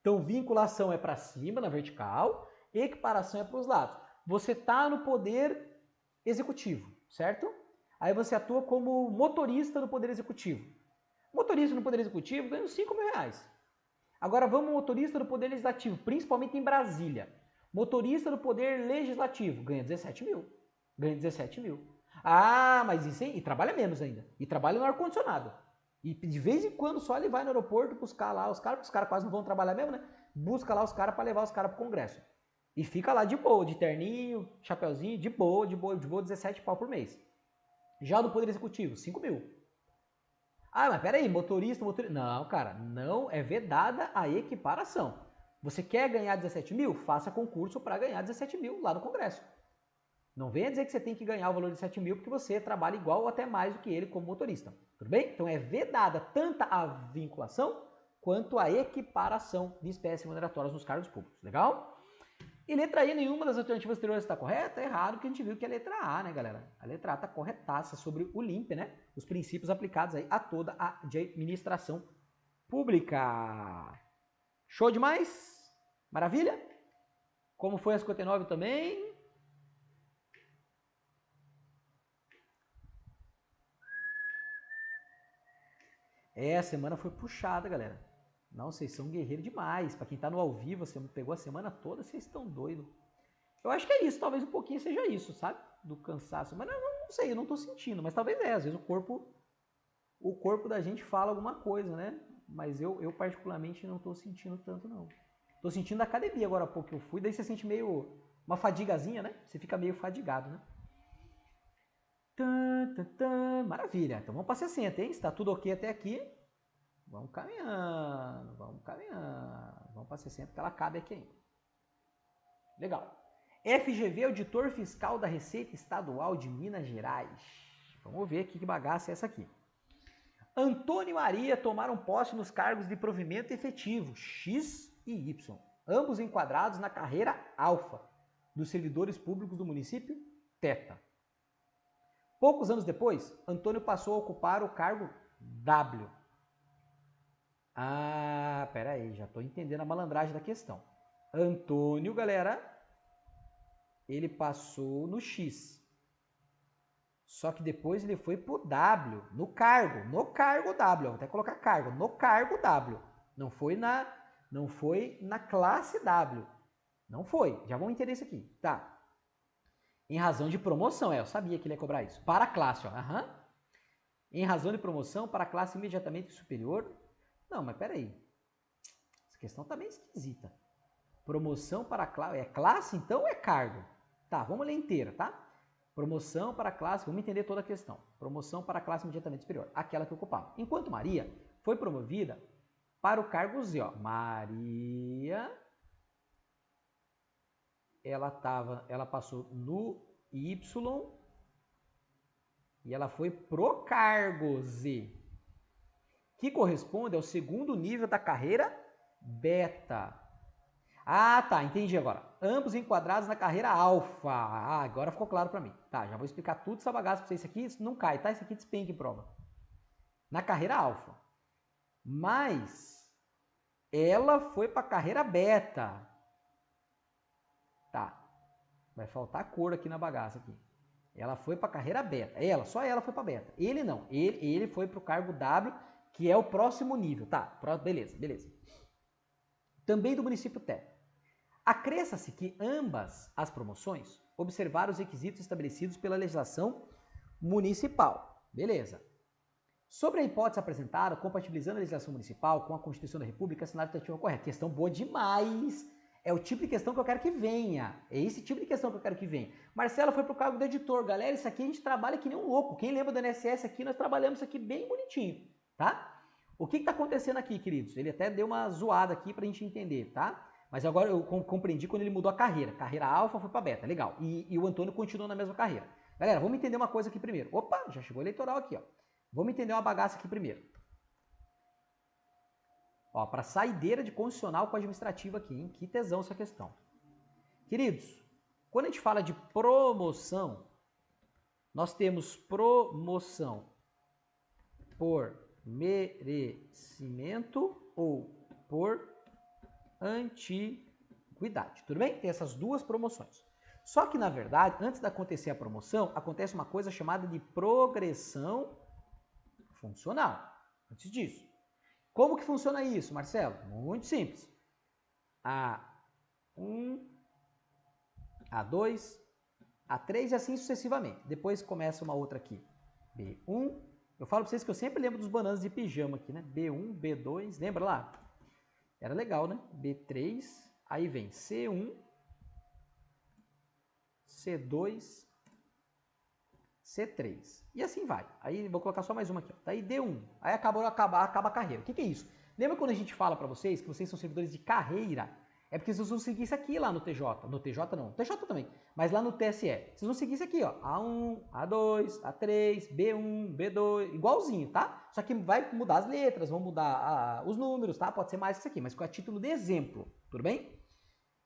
Então, vinculação é para cima, na vertical, equiparação é para os lados. Você está no poder executivo, certo? Aí você atua como motorista no poder executivo. Motorista no poder executivo ganha 5 mil reais. Agora vamos motorista do poder legislativo, principalmente em Brasília. Motorista do poder legislativo ganha 17 mil. Ganha 17 mil. Ah, mas isso aí, e trabalha menos ainda. E trabalha no ar-condicionado. E de vez em quando só ele vai no aeroporto buscar lá os caras, porque os caras quase não vão trabalhar mesmo, né? Busca lá os caras para levar os caras pro Congresso. E fica lá de boa, de terninho, chapeuzinho, de boa, 17 pau por mês. Já do Poder Executivo, 5 mil. Ah, mas peraí, motorista... Não, cara, não é vedada a equiparação. Você quer ganhar 17 mil? Faça concurso para ganhar 17 mil lá no Congresso. Não venha dizer que você tem que ganhar o valor de 17 mil porque você trabalha igual ou até mais do que ele como motorista. Tudo bem? Então é vedada tanto a vinculação quanto a equiparação de espécies remuneratórias nos cargos públicos. Legal? E letra E, nenhuma das alternativas anteriores está correta? É errado, porque a gente viu que é a letra A, né, galera? A letra A está corretaça sobre o LIMP, né? Os princípios aplicados aí a toda a administração pública. Show demais? Maravilha? Como foi a 59 também? A semana foi puxada, galera. Não, vocês são guerreiros demais. Para quem tá no ao vivo, você pegou a semana toda, vocês estão doidos. Eu acho que é isso, talvez um pouquinho seja isso, sabe? Do cansaço. Mas não sei, eu não tô sentindo. Mas talvez às vezes o corpo da gente fala alguma coisa, né? Mas eu particularmente não tô sentindo tanto, não. Tô sentindo da academia agora há pouco que eu fui, daí você sente meio uma fadigazinha, né? Você fica meio fadigado, né? Maravilha. Então vamos para 60, hein? Está tudo ok até aqui. Vamos caminhando, vamos caminhando. Vamos para 60, que ela cabe aqui ainda. Legal. FGV, auditor fiscal da Receita Estadual de Minas Gerais. Vamos ver aqui que bagaça é essa aqui. Antônio e Maria tomaram posse nos cargos de provimento efetivo, X e Y, ambos enquadrados na carreira alfa dos servidores públicos do município, Teta. Poucos anos depois, Antônio passou a ocupar o cargo W. Ah, peraí, já estou entendendo a malandragem da questão. Antônio, galera, ele passou no X. Só que depois ele foi pro W, no cargo W, vou até colocar cargo, no cargo W. Não foi na classe W. Não foi, já vamos entender isso aqui, tá? Em razão de promoção, eu sabia que ele ia cobrar isso. Para a classe, ó, Em razão de promoção para a classe imediatamente superior. Não, mas peraí. Essa questão tá meio esquisita. Promoção para a classe, é classe então ou é cargo? Tá, vamos ler inteira, tá? Promoção para a classe, vamos entender toda a questão. Promoção para a classe imediatamente superior, aquela que ocupava. Enquanto Maria foi promovida para o cargo Z, ó. Maria, ela passou no Y e ela foi pro cargo Z, que corresponde ao segundo nível da carreira beta. Ah, tá, entendi agora. Ambos enquadrados na carreira alfa. Ah, agora ficou claro para mim. Tá, já vou explicar tudo essa bagaça para vocês. Isso aqui isso não cai, tá? Isso aqui despenca em prova. Na carreira alfa. Mas ela foi para a carreira beta. Tá. Vai faltar cor aqui na bagaça aqui. Ela foi para a carreira beta. Só ela foi para beta. Ele não. Ele foi para o cargo W, que é o próximo nível. Tá, beleza. Também do município Teta. Acresça-se que ambas as promoções observaram os requisitos estabelecidos pela legislação municipal. Beleza. Sobre a hipótese apresentada, compatibilizando a legislação municipal com a Constituição da República, assinado a correta. Questão boa demais. É o tipo de questão que eu quero que venha. É esse tipo de questão que eu quero que venha. Marcelo foi pro cargo do editor. Galera, isso aqui a gente trabalha que nem um louco. Quem lembra do INSS aqui, nós trabalhamos isso aqui bem bonitinho, tá? O que está acontecendo aqui, queridos? Ele até deu uma zoada aqui pra gente entender, tá? Mas agora eu compreendi quando ele mudou a carreira. Carreira alfa foi para beta, legal. E o Antônio continuou na mesma carreira. Galera, vamos entender uma coisa aqui primeiro. Opa, já chegou o eleitoral aqui, ó. Vamos entender uma bagaça aqui primeiro. Ó, para saideira de constitucional com administrativa aqui, hein? Que tesão essa questão. Queridos, quando a gente fala de promoção, nós temos promoção por merecimento ou por antiguidade, tudo bem? Tem essas duas promoções. Só que, na verdade, antes de acontecer a promoção, acontece uma coisa chamada de progressão funcional. Antes disso. Como que funciona isso, Marcelo? Muito simples. A1, A2, A3 e assim sucessivamente. Depois começa uma outra aqui. B1. Eu falo para vocês que eu sempre lembro dos bananas de pijama aqui, né? B1, B2, lembra lá? Era legal, né? B3, aí vem C1, C2, C3. E assim vai. Aí vou colocar só mais uma aqui. Ó. Daí D1. Aí acaba a carreira. O que é isso? Lembra quando a gente fala para vocês que vocês são servidores de carreira? É porque vocês vão seguir isso aqui lá no TJ. No TJ não. TJ também. Mas lá no TSE. Vocês vão seguir isso aqui, ó. A1, A2, A3, B1, B2. Igualzinho, tá? Só que vai mudar as letras, vão mudar os números, tá? Pode ser mais que isso aqui, mas com a título de exemplo. Tudo bem?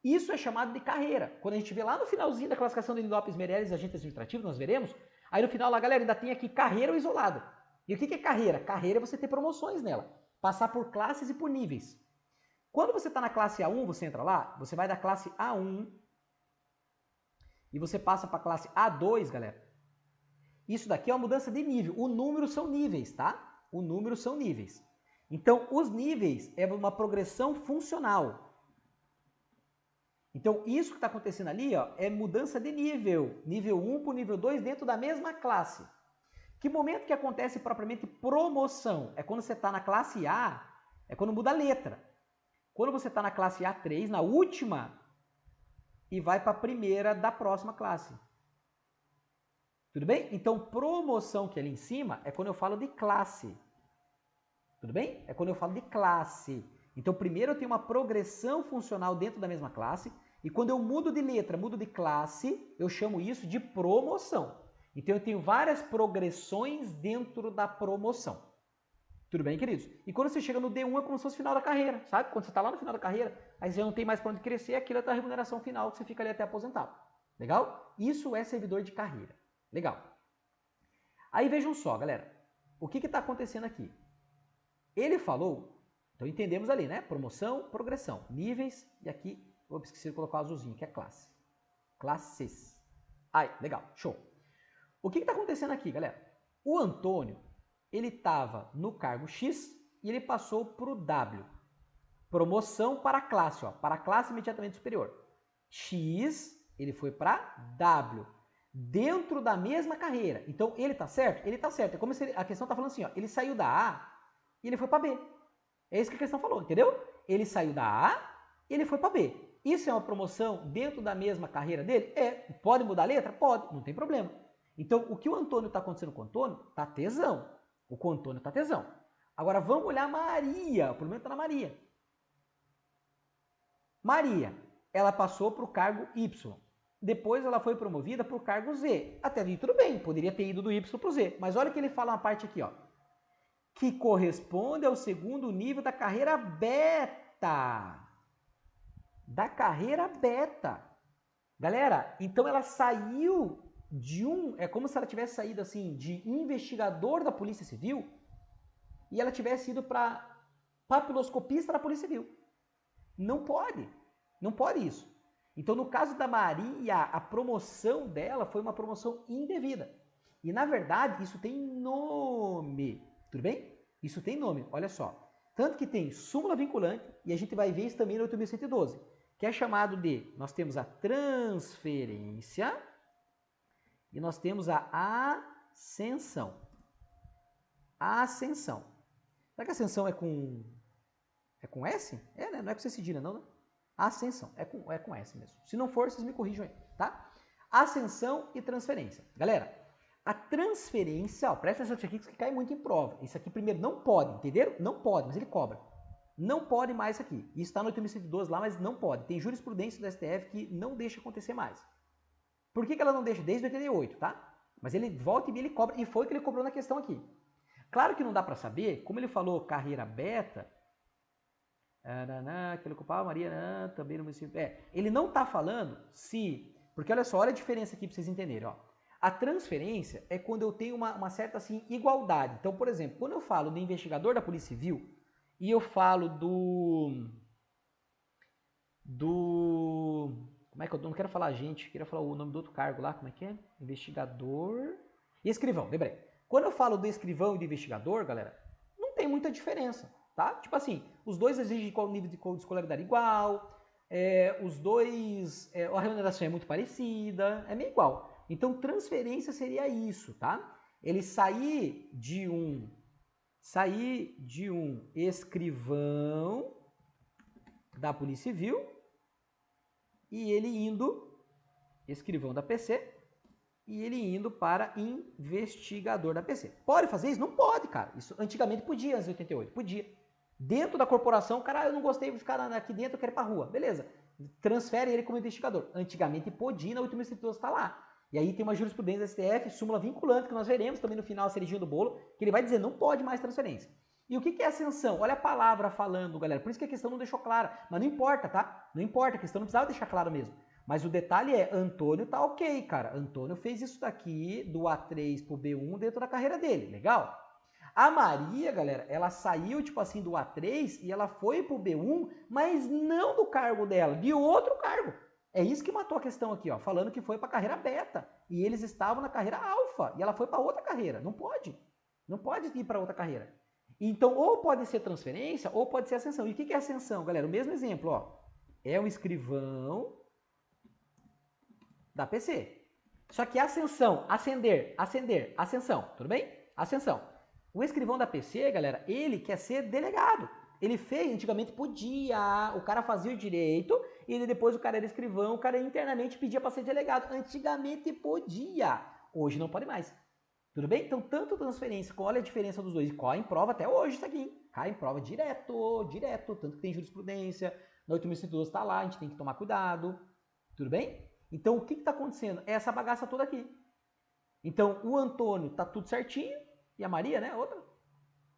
Isso é chamado de carreira. Quando a gente vê lá no finalzinho da classificação de Lopes Meirelles, agente administrativo, nós veremos. Aí no final lá, galera, ainda tem aqui carreira ou isolado. E o que é carreira? Carreira é você ter promoções nela. Passar por classes e por níveis. Quando você está na classe A1, você entra lá, você vai da classe A1 e você passa para a classe A2, galera. Isso daqui é uma mudança de nível. O número são níveis, tá? O número são níveis. Então, os níveis é uma progressão funcional. Então, isso que está acontecendo ali, ó, é mudança de nível. Nível 1 para o nível 2 dentro da mesma classe. Que momento que acontece propriamente promoção? É quando você está na classe A, é quando muda a letra. Quando você está na classe A3, na última, e vai para a primeira da próxima classe. Tudo bem? Então, promoção que é ali em cima é quando eu falo de classe. Tudo bem? É quando eu falo de classe. Então, primeiro eu tenho uma progressão funcional dentro da mesma classe, e quando eu mudo de letra, mudo de classe, eu chamo isso de promoção. Então, eu tenho várias progressões dentro da promoção. Tudo bem, queridos? E quando você chega no D1 é como se fosse o final da carreira, sabe? Quando você está lá no final da carreira, aí você não tem mais para onde crescer, aquilo é a tua remuneração final, que você fica ali até aposentado. Legal? Isso é servidor de carreira. Legal. Aí vejam só, galera. O que está acontecendo aqui? Ele falou, então entendemos ali, né? Promoção, progressão, níveis, e aqui, eu esqueci de colocar o azulzinho, que é classe. Classes. Aí, legal, show. O que está acontecendo aqui, galera? O Antônio, ele estava no cargo X e ele passou para o W. Promoção para a classe, ó, para a classe imediatamente superior. X, ele foi para W. Dentro da mesma carreira. Então, ele tá certo? Ele tá certo. É como se a questão tá falando assim, ó, ele saiu da A e ele foi para B. É isso que a questão falou, entendeu? Ele saiu da A e ele foi para B. Isso é uma promoção dentro da mesma carreira dele? É. Pode mudar a letra? Pode, não tem problema. Então, o que o Antônio está acontecendo com o Antônio? Tá tesão. O com o Antônio tá tesão. Agora, vamos olhar a Maria. O problema está na Maria. Maria, ela passou para o cargo Y. Depois ela foi promovida para o cargo Z. Até aí tudo bem, poderia ter ido do Y para o Z. Mas olha que ele fala uma parte aqui, ó. Que corresponde ao segundo nível da carreira beta. Da carreira beta. Galera, então ela saiu de é como se ela tivesse saído assim de investigador da Polícia Civil e ela tivesse ido para papiloscopista da Polícia Civil. Não pode. Não pode isso. Então, no caso da Maria, a promoção dela foi uma promoção indevida. E, na verdade, isso tem nome. Tudo bem? Isso tem nome. Olha só. Tanto que tem súmula vinculante, e a gente vai ver isso também no 8.112, que é chamado de, nós temos a transferência e nós temos a ascensão. A ascensão. Será que a ascensão é com S? É, né? Não é com C cedilha, não, né? Ascensão. É com S mesmo. Se não for, vocês me corrijam aí, tá? Ascensão e transferência. Galera, a transferência, ó, presta atenção aqui que cai muito em prova. Isso aqui primeiro não pode, entenderam? Não pode, mas ele cobra. Não pode mais isso aqui. Isso está no 8.112 lá, mas não pode. Tem jurisprudência do STF que não deixa acontecer mais. Por que ela não deixa? Desde 88, tá? Mas ele volta e ele cobra, e foi o que ele cobrou na questão aqui. Claro que não dá para saber, como ele falou carreira beta, que ele ocupava Maria também no município. Ele não está falando se... Porque olha só, olha a diferença aqui para vocês entenderem. Ó. A transferência é quando eu tenho uma certa assim, igualdade. Então, por exemplo, quando eu falo do investigador da Polícia Civil e eu falo como é que eu não quero falar agente, queria falar o nome do outro cargo lá, como é que é? Investigador e escrivão, lembrei. Quando eu falo do escrivão e do investigador, galera, não tem muita diferença. Tá? Tipo assim, os dois exigem nível de escolaridade igual, os dois, a remuneração é muito parecida, é meio igual. Então, transferência seria isso, tá? Ele sair de um escrivão da Polícia Civil e ele indo, escrivão da PC, e ele indo para investigador da PC. Pode fazer isso? Não pode, cara. Isso antigamente podia, antes de 88, podia. Dentro da corporação, cara, eu não gostei de ficar aqui dentro, eu quero ir pra rua. Beleza. Transfere ele como investigador. Antigamente podia, na 8.112 está lá. E aí tem uma jurisprudência da STF, súmula vinculante, que nós veremos também no final, a cerejinha do bolo, que ele vai dizer, não pode mais transferência. E o que é ascensão? Olha a palavra falando, galera. Por isso que a questão não deixou clara. Mas não importa, tá? Não importa, a questão não precisava deixar claro mesmo. Mas o detalhe é, Antônio tá ok, cara. Antônio fez isso daqui, do A3 pro B1, dentro da carreira dele. Legal? A Maria, galera, ela saiu, tipo assim, do A3 e ela foi pro B1, mas não do cargo dela, de outro cargo. É isso que matou a questão aqui, ó, falando que foi pra carreira beta. E eles estavam na carreira alfa, e ela foi pra outra carreira. Não pode. Não pode ir pra outra carreira. Então, ou pode ser transferência, ou pode ser ascensão. E o que é ascensão, galera? O mesmo exemplo, ó. É um escrivão da PC. Só que ascensão, ascender, ascensão, tudo bem? Ascensão. O escrivão da PC, galera, ele quer ser delegado. Ele fez, antigamente podia, o cara fazia o direito, e depois o cara era escrivão, o cara internamente pedia para ser delegado. Antigamente podia, hoje não pode mais. Tudo bem? Então, tanto transferência, olha a diferença dos dois. E cai em prova até hoje isso aqui, hein? Cai em prova direto, direto. Tanto que tem jurisprudência, na 8.112 está lá, a gente tem que tomar cuidado. Tudo bem? Então, o que está acontecendo? É essa bagaça toda aqui. Então, o Antônio tá tudo certinho. E a Maria, né? Outra.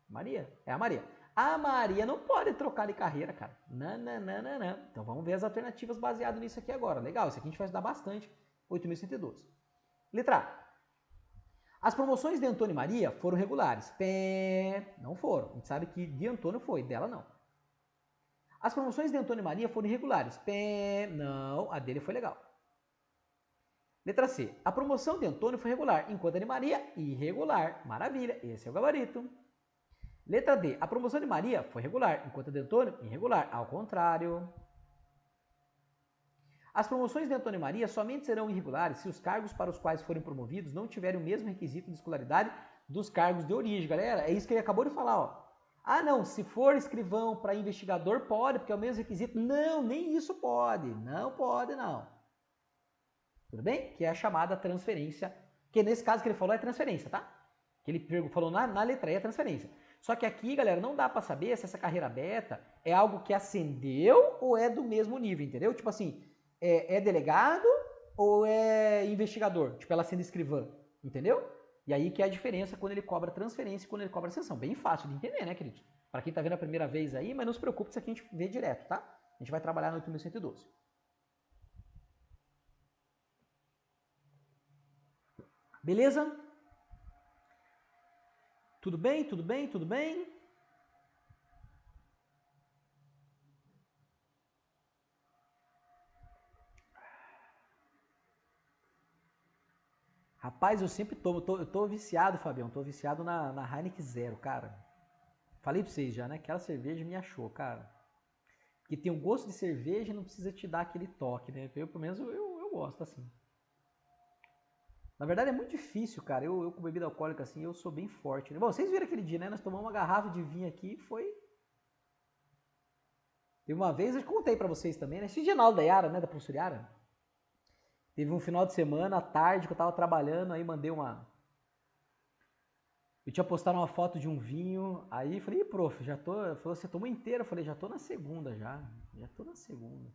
Maria. É a Maria. A Maria não pode trocar de carreira, cara. Não, não, não, não, não. Então, vamos ver as alternativas baseadas nisso aqui agora. Legal, isso aqui a gente vai estudar bastante. 8.112. Letra A. As promoções de Antônio e Maria foram regulares. Pé, não foram. A gente sabe que de Antônio foi, dela não. As promoções de Antônio e Maria foram irregulares. Pé, não, a dele foi legal. Letra C. A promoção de Antônio foi regular, enquanto a de Maria, irregular. Maravilha, esse é o gabarito. Letra D. A promoção de Maria foi regular, enquanto a de Antônio, irregular. Ao contrário. As promoções de Antônio e Maria somente serão irregulares se os cargos para os quais forem promovidos não tiverem o mesmo requisito de escolaridade dos cargos de origem. Galera, é isso que ele acabou de falar, ó. Ah, não, se for escrivão para investigador, pode, porque é o mesmo requisito. Não, nem isso pode. Não pode, não. Tudo bem? Que é a chamada transferência, que nesse caso que ele falou é transferência, tá? Que ele falou na letra E é transferência. Só que aqui, galera, não dá para saber se essa carreira beta é algo que ascendeu ou é do mesmo nível, entendeu? Tipo assim, é delegado ou é investigador? Tipo, ela sendo escrivã, entendeu? E aí que é a diferença quando ele cobra transferência e quando ele cobra sanção. Bem fácil de entender, né, queridos? Para quem tá vendo a primeira vez aí, mas não se preocupe, isso aqui a gente vê direto, tá? A gente vai trabalhar no 8.112. Beleza? Tudo bem? Tudo bem? Tudo bem? Rapaz, eu sempre tomo. Eu tô viciado, Fabião. Tô viciado na Heineken Zero, cara. Falei pra vocês já, né? Aquela cerveja me achou, cara. Porque tem um gosto de cerveja e não precisa te dar aquele toque, né? Eu, pelo menos, eu gosto assim. Na verdade, é muito difícil, cara. Eu com bebida alcoólica, assim, eu sou bem forte. Né? Bom, vocês viram aquele dia, né? Nós tomamos uma garrafa de vinho aqui e foi... Teve uma vez, eu contei pra vocês também, né? Esse dia na aula da Yara, né? Da professora Yara. Teve um final de semana, à tarde, que eu tava trabalhando, aí mandei uma... Eu tinha postado uma foto de um vinho, aí falei, ih, prof, já tô... Falou, você tomou inteiro? Eu falei, já tô na segunda, já. Já tô na segunda.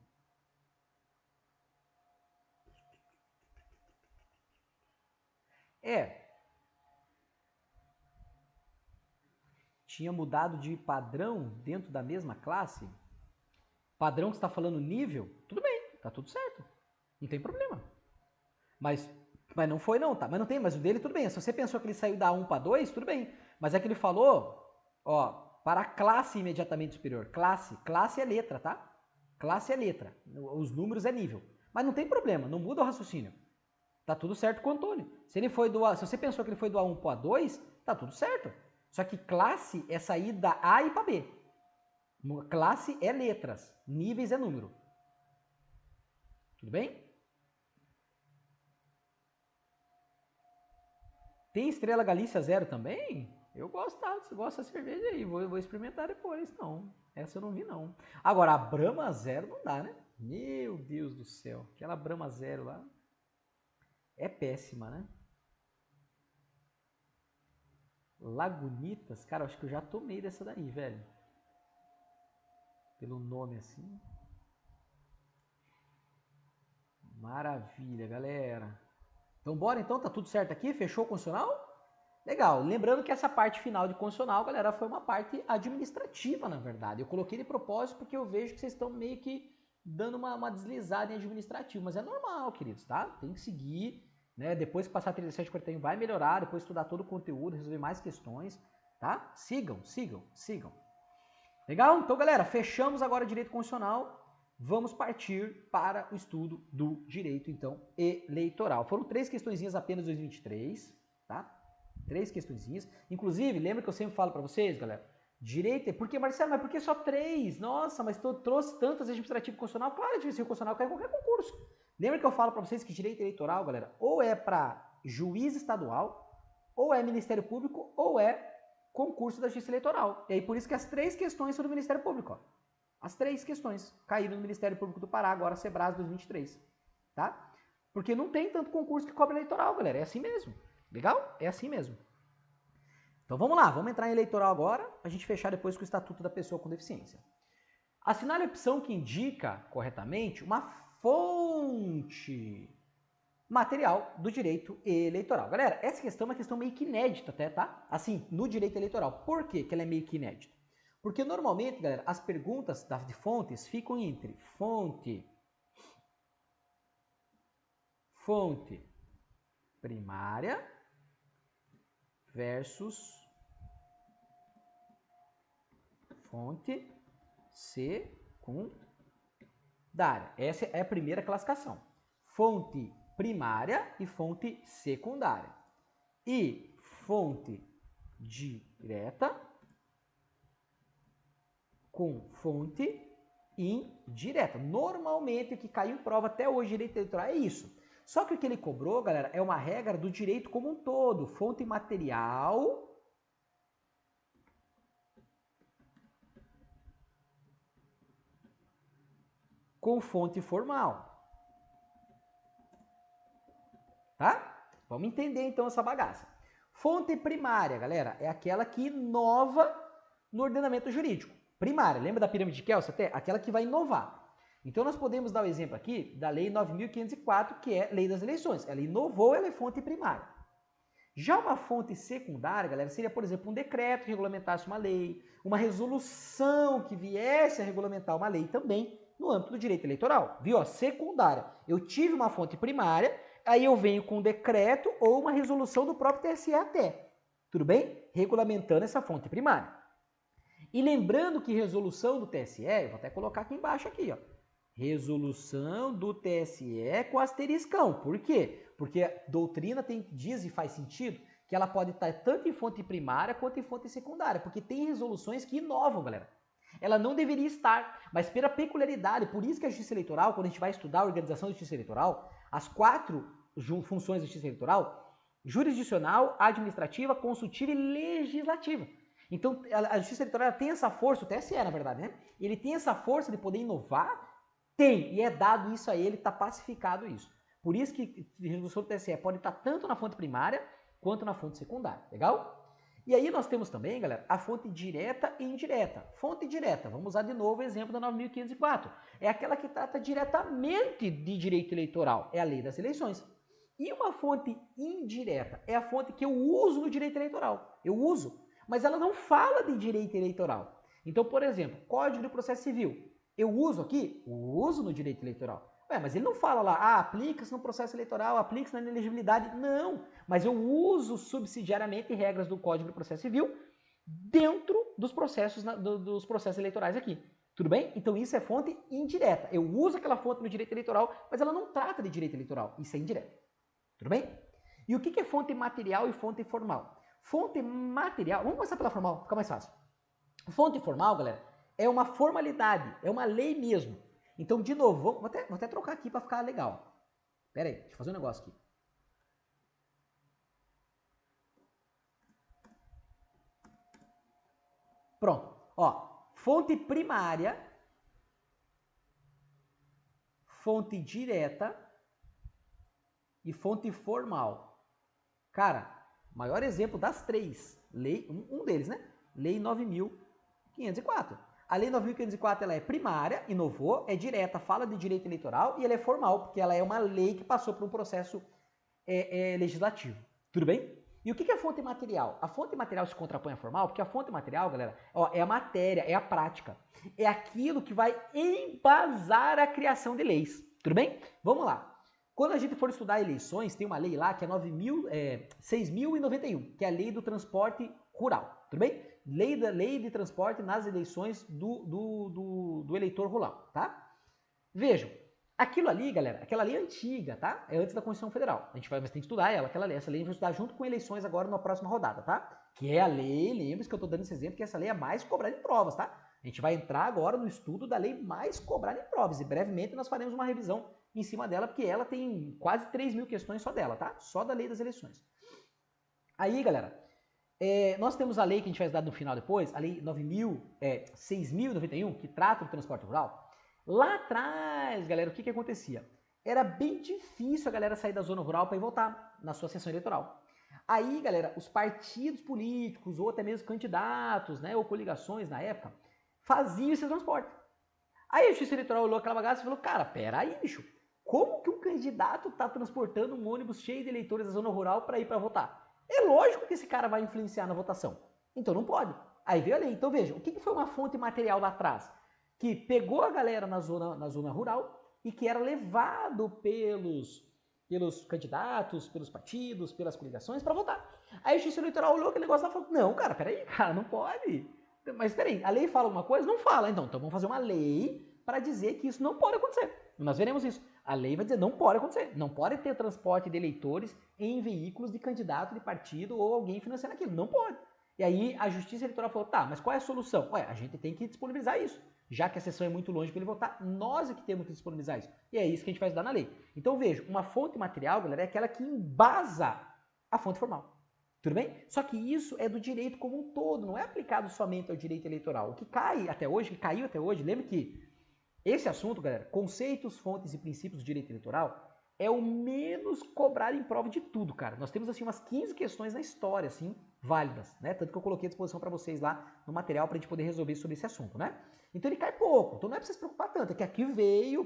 Tinha mudado de padrão dentro da mesma classe. Padrão que você está falando nível, tudo bem, tá tudo certo. Não tem problema. Mas não foi não, tá? Mas não tem, mas o dele tudo bem. Se você pensou que ele saiu da 1 para 2, tudo bem. Mas é que ele falou, ó, para a classe imediatamente superior. Classe é letra, tá? Classe é letra. Os números é nível. Mas não tem problema, não muda o raciocínio. Tá tudo certo com o Antônio. Se você pensou que ele foi do A1 para A2, tá tudo certo. Só que classe é sair da A e para B. Classe é letras, níveis é número. Tudo bem? Tem Estrela Galícia Zero também? Eu gosto, tá? Você gosta da cerveja aí, vou experimentar depois. Não, essa eu não vi não. Agora, a Brahma Zero não dá, né? Meu Deus do céu, aquela Brahma Zero lá é péssima, né? Lagunitas, cara, eu acho que eu já tomei dessa daí, velho. Pelo nome assim. Maravilha, galera. Então bora então, tá tudo certo aqui? Fechou o condicional? Legal. Lembrando que essa parte final de condicional, galera, foi uma parte administrativa, na verdade. Eu coloquei de propósito porque eu vejo que vocês estão meio que dando uma deslizada em administrativo, mas é normal, queridos, tá? Tem que seguir, né? Depois que passar 3741 vai melhorar, depois estudar todo o conteúdo, resolver mais questões, tá? Sigam, sigam, sigam. Legal? Então, galera, fechamos agora o direito constitucional. Vamos partir para o estudo do direito, então, eleitoral. Foram 3 questõezinhas apenas de 2023, tá? 3 questõezinhas. Inclusive, lembra que eu sempre falo para vocês, galera? Direito, por que, Marcelo? Mas por que só 3? Nossa, mas trouxe tantas administrativo e constitucional. Claro, administrativo e constitucional cai em qualquer concurso. Lembra que eu falo para vocês que direito eleitoral, galera, ou é para juiz estadual, ou é Ministério Público, ou é concurso da Justiça Eleitoral. E aí por isso que as 3 questões são do Ministério Público, ó. As 3 questões caíram no Ministério Público do Pará, agora Sebras 2023, tá? Porque não tem tanto concurso que cobra eleitoral, galera, é assim mesmo. Legal? É assim mesmo. Então vamos lá, vamos entrar em eleitoral agora, a gente fechar depois com o Estatuto da Pessoa com Deficiência. Assinale a opção que indica corretamente uma fonte material do direito eleitoral. Galera, essa questão é uma questão meio que inédita até, tá? Assim, no direito eleitoral. Por que ela é meio que inédita? Porque normalmente, galera, as perguntas de fontes ficam entre fonte primária versus fonte secundária. Essa é a primeira classificação. Fonte primária e fonte secundária. E fonte direta com fonte indireta. Normalmente, o que caiu em prova até hoje, direito eleitoral, é isso. Só que o que ele cobrou, galera, é uma regra do direito como um todo. Fonte material com fonte formal. Tá? Vamos entender então essa bagaça. Fonte primária, galera, é aquela que inova no ordenamento jurídico. Primária, lembra da pirâmide de Kelsen até? Aquela que vai inovar. Então nós podemos dar o exemplo aqui da Lei 9.504, que é Lei das Eleições. Ela inovou, ela é fonte primária. Já uma fonte secundária, galera, seria, por exemplo, um decreto que regulamentasse uma lei, uma resolução que viesse a regulamentar uma lei também no âmbito do direito eleitoral. Viu? Ó, secundária. Eu tive uma fonte primária, aí eu venho com um decreto ou uma resolução do próprio TSE até. Tudo bem? Regulamentando essa fonte primária. E lembrando que resolução do TSE, eu vou até colocar aqui embaixo aqui, ó. Resolução do TSE com asteriscão. Por quê? Porque a doutrina diz e faz sentido que ela pode estar tanto em fonte primária quanto em fonte secundária, porque tem resoluções que inovam, galera. Ela não deveria estar, mas pela peculiaridade, por isso que a Justiça Eleitoral, quando a gente vai estudar a organização da Justiça Eleitoral, as 4 funções da Justiça Eleitoral, jurisdicional, administrativa, consultiva e legislativa. Então, a Justiça Eleitoral tem essa força, o TSE, na verdade, né? Ele tem essa força de poder inovar. Tem, e é dado isso a ele, está pacificado isso. Por isso que a resolução do TSE pode estar tanto na fonte primária quanto na fonte secundária, legal? E aí nós temos também, galera, a fonte direta e indireta. Fonte direta, vamos usar de novo o exemplo da 9.504. É aquela que trata diretamente de direito eleitoral, é a lei das eleições. E uma fonte indireta é a fonte que eu uso no direito eleitoral. Eu uso, mas ela não fala de direito eleitoral. Então, por exemplo, Código de Processo Civil. Eu uso aqui? Uso no direito eleitoral. Mas ele não fala lá, aplica-se no processo eleitoral, aplica-se na inelegibilidade. Não, mas eu uso subsidiariamente regras do Código de Processo Civil dentro dos processos eleitorais aqui. Tudo bem? Então isso é fonte indireta. Eu uso aquela fonte no direito eleitoral, mas ela não trata de direito eleitoral. Isso é indireto. Tudo bem? E o que é fonte material e fonte formal? Fonte material, vamos começar pela formal, fica mais fácil. Fonte formal, galera, é uma formalidade, é uma lei mesmo. Então, de novo, vou até trocar aqui para ficar legal. Pera aí, deixa eu fazer um negócio aqui. Pronto. Ó, fonte primária, fonte direta e fonte formal. Cara, maior exemplo das 3. Lei, um deles, né? Lei 9.504. A Lei 9.504 ela é primária, inovou, é direta, fala de direito eleitoral e ela é formal, porque ela é uma lei que passou por um processo legislativo. Tudo bem? E o que é fonte material? A fonte material se contrapõe à formal, porque a fonte material, galera, ó, é a matéria, é a prática. É aquilo que vai embasar a criação de leis. Tudo bem? Vamos lá. Quando a gente for estudar eleições, tem uma lei lá que é 6.091, que é a Lei do Transporte Rural. Tudo bem? Lei de transporte nas eleições do eleitor rural, tá? Vejam, aquilo ali, galera, aquela lei é antiga, tá? É antes da Constituição Federal. Mas tem que estudar ela, aquela lei. Essa lei a gente vai estudar junto com eleições agora na próxima rodada, tá? Que é a lei, lembre-se que eu estou dando esse exemplo, que essa lei é mais cobrada em provas, tá? A gente vai entrar agora no estudo da lei mais cobrada em provas e brevemente nós faremos uma revisão em cima dela, porque ela tem quase 3.000 questões só dela, tá? Só da lei das eleições. Aí, galera, nós temos a lei que a gente vai estudar no final depois, a lei 6.091, que trata do transporte rural. Lá atrás, galera, o que acontecia? Era bem difícil a galera sair da zona rural para ir votar na sua sessão eleitoral. Aí, galera, os partidos políticos, ou até mesmo candidatos, né, ou coligações na época, faziam esse transporte. Aí a Justiça Eleitoral olhou aquela bagaça e falou, cara, peraí, bicho, como que um candidato está transportando um ônibus cheio de eleitores da zona rural para ir para votar? É lógico que esse cara vai influenciar na votação. Então não pode. Aí veio a lei. Então veja, o que foi uma fonte material lá atrás? Que pegou a galera na zona rural e que era levado pelos candidatos, pelos partidos, pelas coligações para votar. Aí a Justiça Eleitoral olhou aquele negócio lá e falou, não, cara, peraí, cara, não pode. Mas peraí, a lei fala alguma coisa? Não fala. Então vamos fazer uma lei para dizer que isso não pode acontecer. Nós veremos isso. A lei vai dizer não pode acontecer. Não pode ter transporte de eleitores em veículos de candidato de partido ou alguém financiando aquilo. Não pode. E aí a Justiça Eleitoral falou, tá, mas qual é a solução? Ué, a gente tem que disponibilizar isso. Já que a sessão é muito longe para ele votar, nós é que temos que disponibilizar isso. E é isso que a gente vai estudar na lei. Então veja, uma fonte material, galera, é aquela que embasa a fonte formal. Tudo bem? Só que isso é do direito como um todo, não é aplicado somente ao direito eleitoral. O que cai até hoje, que caiu até hoje, lembre que esse assunto, galera, conceitos, fontes e princípios do direito eleitoral, é o menos cobrado em prova de tudo, cara. Nós temos, assim, umas 15 questões na história, assim, válidas, né? Tanto que eu coloquei à disposição para vocês lá no material para a gente poder resolver sobre esse assunto, né? Então ele cai pouco, então não é para você se preocupar tanto. É que aqui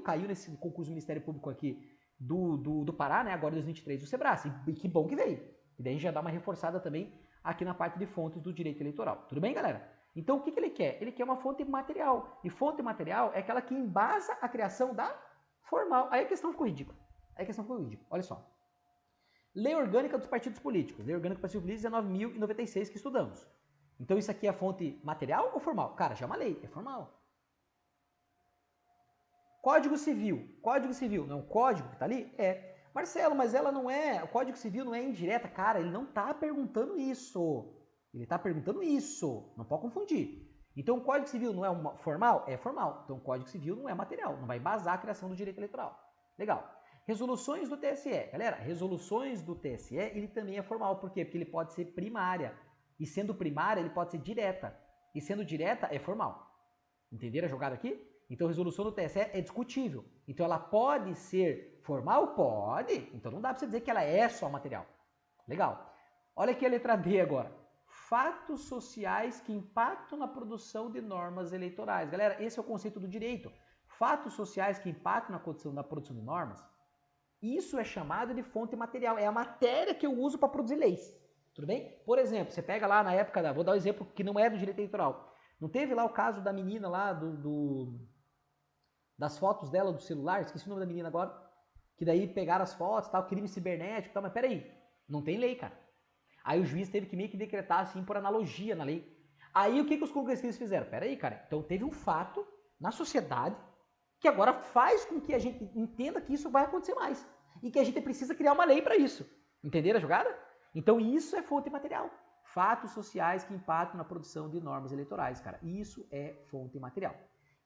caiu nesse concurso do Ministério Público aqui do Pará, né? Agora 2023, do Sebrae. E que bom que veio. E daí a gente já dá uma reforçada também aqui na parte de fontes do direito eleitoral. Tudo bem, galera? Então, o que ele quer? Ele quer uma fonte material. E fonte material é aquela que embasa a criação da formal. Aí a questão ficou ridícula. Olha só. Lei Orgânica dos Partidos Políticos. Lei Orgânica dos Partidos Políticos é 9.096 que estudamos. Então, isso aqui é fonte material ou formal? Cara, já é uma lei, é formal. Código Civil. Código Civil, não é um código que está ali? É. Marcelo, mas ela não é, o Código Civil não é indireta. Cara, ele não está perguntando isso. Ele está perguntando isso. Não pode confundir. Então, o Código Civil não é formal? É formal. Então, o Código Civil não é material. Não vai embasar a criação do direito eleitoral. Legal. Resoluções do TSE. Galera, resoluções do TSE, ele também é formal. Por quê? Porque ele pode ser primária. E sendo primária, ele pode ser direta. E sendo direta, é formal. Entenderam a jogada aqui? Então, a resolução do TSE é discutível. Então, ela pode ser formal? Pode. Então, não dá para você dizer que ela é só material. Legal. Olha aqui a letra D agora. Fatos sociais que impactam na produção de normas eleitorais. Galera, esse é o conceito do direito. Fatos sociais que impactam na produção de normas, isso é chamado de fonte material. É a matéria que eu uso para produzir leis. Tudo bem? Por exemplo, você pega lá na época, vou dar um exemplo que não é do direito eleitoral. Não teve lá o caso da menina lá das fotos dela do celular, esqueci o nome da menina agora, que daí pegaram as fotos, tal, crime cibernético e tal, mas peraí, não tem lei, cara. Aí o juiz teve que meio que decretar assim por analogia na lei. Aí o que os congressistas fizeram? Peraí, cara, então teve um fato na sociedade que agora faz com que a gente entenda que isso vai acontecer mais. E que a gente precisa criar uma lei para isso. Entenderam a jogada? Então isso é fonte material. Fatos sociais que impactam na produção de normas eleitorais, cara. Isso é fonte material.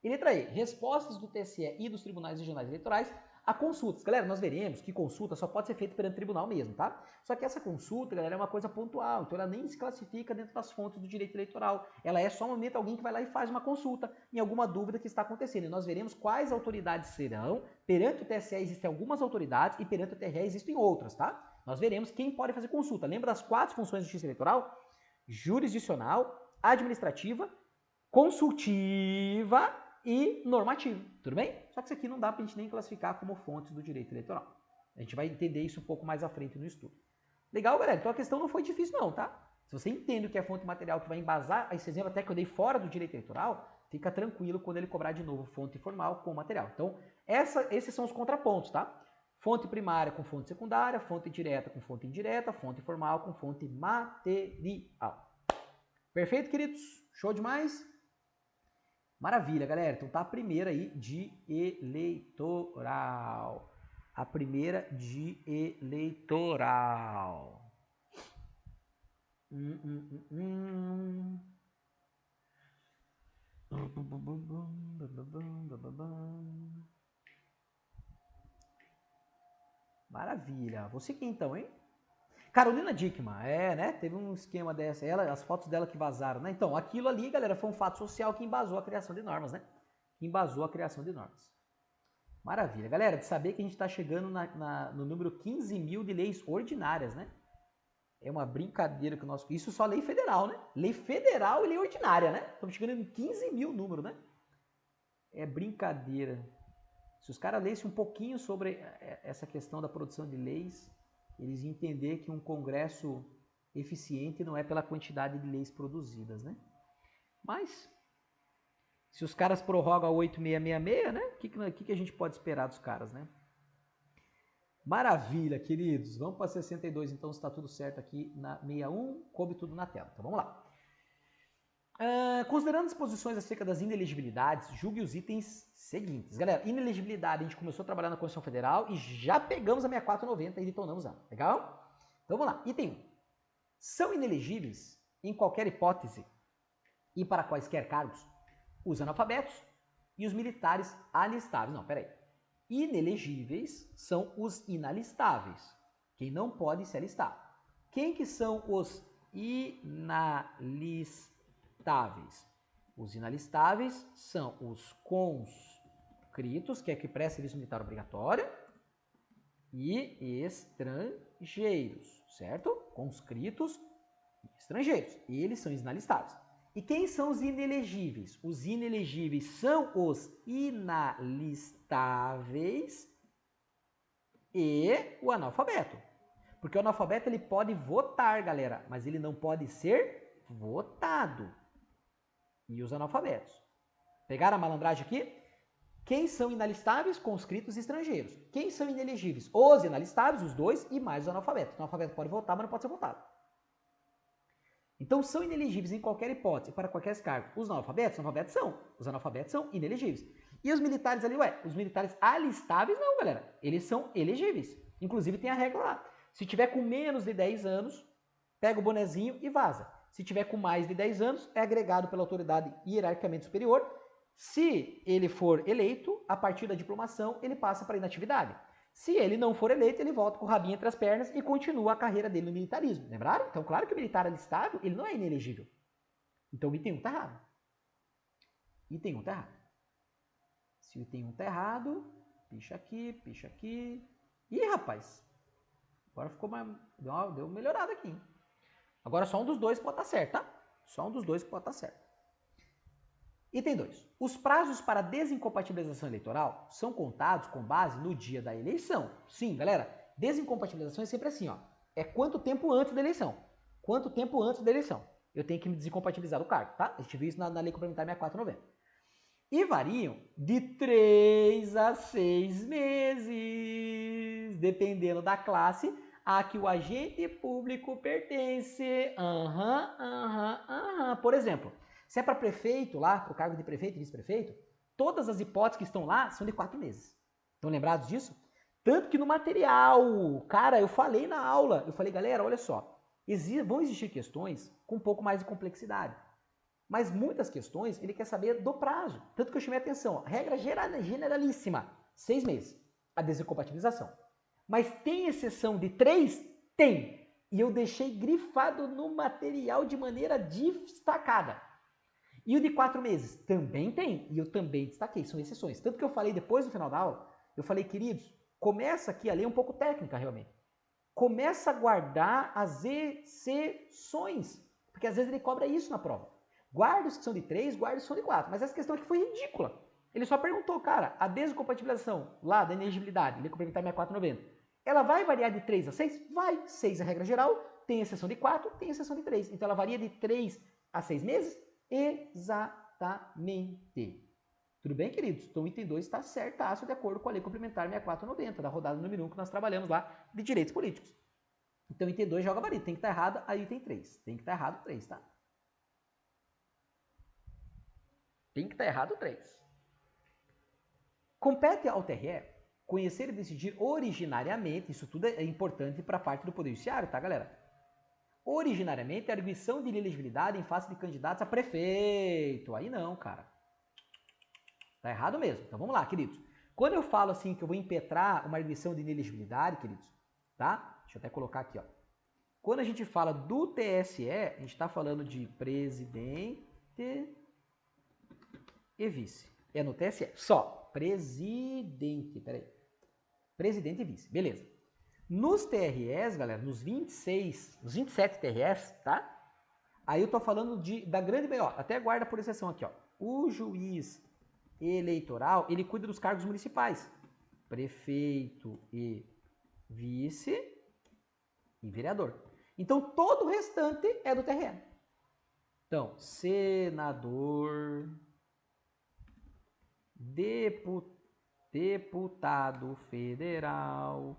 E letra E, respostas do TSE e dos tribunais regionais eleitorais a consultas. Galera, nós veremos que consulta só pode ser feita perante o tribunal mesmo, tá? Só que essa consulta, galera, é uma coisa pontual, então ela nem se classifica dentro das fontes do direito eleitoral. Ela é só um momento alguém que vai lá e faz uma consulta em alguma dúvida que está acontecendo. E nós veremos quais autoridades serão. Perante o TSE existem algumas autoridades e perante o TRE existem outras, tá? Nós veremos quem pode fazer consulta. Lembra das 4 funções de justiça eleitoral? Jurisdicional, administrativa, consultiva e normativo, tudo bem? Só que isso aqui não dá pra gente nem classificar como fontes do direito eleitoral. A gente vai entender isso um pouco mais à frente no estudo. Legal, galera? Então a questão não foi difícil não, tá? Se você entende o que é fonte material que vai embasar, esse exemplo até que eu dei fora do direito eleitoral, fica tranquilo quando ele cobrar de novo fonte formal com material. Então, esses são os contrapontos, tá? Fonte primária com fonte secundária, fonte direta com fonte indireta, fonte formal com fonte material. Perfeito, queridos? Show demais? Maravilha, galera. Então tá a primeira aí de eleitoral. A primeira de eleitoral. Maravilha. Vou seguir então, hein? Carolina Dickmann, né? Teve um esquema dessa, as fotos dela que vazaram, né? Então, aquilo ali, galera, foi um fato social que embasou a criação de normas, né? Embasou a criação de normas. Maravilha. Galera, de saber que a gente está chegando no número 15.000 de leis ordinárias, né? É uma brincadeira que o nosso... Isso só lei federal, né? Lei federal e lei ordinária, né? Estamos chegando em 15 mil número, né? É brincadeira. Se os caras lessem um pouquinho sobre essa questão da produção de leis, eles iam entender que um congresso eficiente não é pela quantidade de leis produzidas, né? Mas, se os caras prorrogam a 8666, né? O que a gente pode esperar dos caras, né? Maravilha, queridos. Vamos para 62, então, se está tudo certo aqui na 61. Coube tudo na tela. Então, vamos lá. Considerando as disposições acerca das inelegibilidades, julgue os itens seguintes. Galera, inelegibilidade, a gente começou a trabalhar na Constituição Federal e já pegamos a 6490 e detonamos ela. Legal? Então, vamos lá. Item 1. São inelegíveis, em qualquer hipótese e para quaisquer cargos, os analfabetos e os militares alistáveis. Não, peraí. Inelegíveis são os inalistáveis. Quem não pode se alistar. Quem que são os inalistáveis? Os inalistáveis são os conscritos, que é que presta serviço militar obrigatório, e estrangeiros, certo? Conscritos e estrangeiros. Eles são os inalistáveis. E quem são os inelegíveis? Os inelegíveis são os inalistáveis e o analfabeto. Porque o analfabeto ele pode votar, galera, mas ele não pode ser votado. E os analfabetos. Pegaram a malandragem aqui? Quem são inalistáveis? Conscritos e estrangeiros. Quem são inelegíveis? Os inalistáveis, os dois, e mais os analfabetos. O analfabeto pode votar, mas não pode ser votado. Então, são inelegíveis em qualquer hipótese, para qualquer cargo. Os analfabetos são. Os analfabetos são inelegíveis. E os militares ali, os militares alistáveis não, galera. Eles são elegíveis. Inclusive, tem a regra lá. Se tiver com menos de 10 anos, pega o bonezinho e vaza. Se tiver com mais de 10 anos, é agregado pela autoridade hierarquicamente superior. Se ele for eleito, a partir da diplomação, ele passa para inatividade. Se ele não for eleito, ele volta com o rabinho entre as pernas e continua a carreira dele no militarismo. Lembraram? Então, claro que o militar alistável, ele não é inelegível. Então, o item 1 está errado. Item 1 está errado. Se o item 1 está errado, picha aqui, picha aqui. Ih, rapaz. Agora ficou mais... Deu uma melhorada aqui, hein? Agora só um dos dois pode estar certo, tá? Só um dos dois pode estar certo. Item 2. Os prazos para desincompatibilização eleitoral são contados com base no dia da eleição. Sim, galera, desincompatibilização é sempre assim, ó. É quanto tempo antes da eleição. Quanto tempo antes da eleição. Eu tenho que me desincompatibilizar do cargo, tá? A gente viu isso na Lei Complementar 6490. E variam de 3 a 6 meses, dependendo da classe a que o agente público pertence. Por exemplo, se é para prefeito lá, para o cargo de prefeito e vice-prefeito, todas as hipóteses que estão lá são de 4 meses. Estão lembrados disso? Tanto que no material, cara, eu falei na aula, eu falei, galera, olha só, vão existir questões com um pouco mais de complexidade. Mas muitas questões ele quer saber do prazo. Tanto que eu chamei a atenção, regra generalíssima, 6 meses, a desincompatibilização. Mas tem exceção de 3? Tem. E eu deixei grifado no material de maneira destacada. E o de 4 meses? Também tem. E eu também destaquei, são exceções. Tanto que eu falei depois no final da aula, eu falei, queridos, começa aqui a ler um pouco técnica realmente. Começa a guardar as exceções. Porque às vezes ele cobra isso na prova. Guarda os que são de 3, guarda os que são de 4. Mas essa questão aqui foi ridícula. Ele só perguntou, cara, a desincompatibilização lá da inelegibilidade, Lei Complementar 6490, ela vai variar de 3 a 6? Vai. 6 é a regra geral, tem exceção de 4, tem exceção de 3. Então ela varia de 3 a 6 meses? Exatamente. Tudo bem, queridos? Então o item 2 está certaço de acordo com a Lei Complementar 6490, da rodada número 1 que nós trabalhamos lá de direitos políticos. Então o item 2 joga varido. Tem que estar errado aí o item 3. Tem que estar errado o 3, tá? Tem que estar errado o 3. Compete ao TRE conhecer e decidir originariamente, isso tudo é importante para a parte do Poder Judiciário, tá, galera? Originariamente, a arguição de inelegibilidade em face de candidatos a prefeito. Aí não, cara. Tá errado mesmo. Então vamos lá, queridos. Quando eu falo assim que eu vou impetrar uma arguição de inelegibilidade, queridos, tá? Deixa eu até colocar aqui, ó. Quando a gente fala do TSE, a gente está falando de presidente e vice. É no TSE. Só. Presidente. Peraí. Presidente e vice. Beleza. Nos TREs, galera, nos 27 TREs, tá? Aí eu tô falando da grande maioria, até guarda por exceção aqui, ó. O juiz eleitoral, ele cuida dos cargos municipais. Prefeito e vice e vereador. Então, todo o restante é do TRE. Então, senador, deputado federal,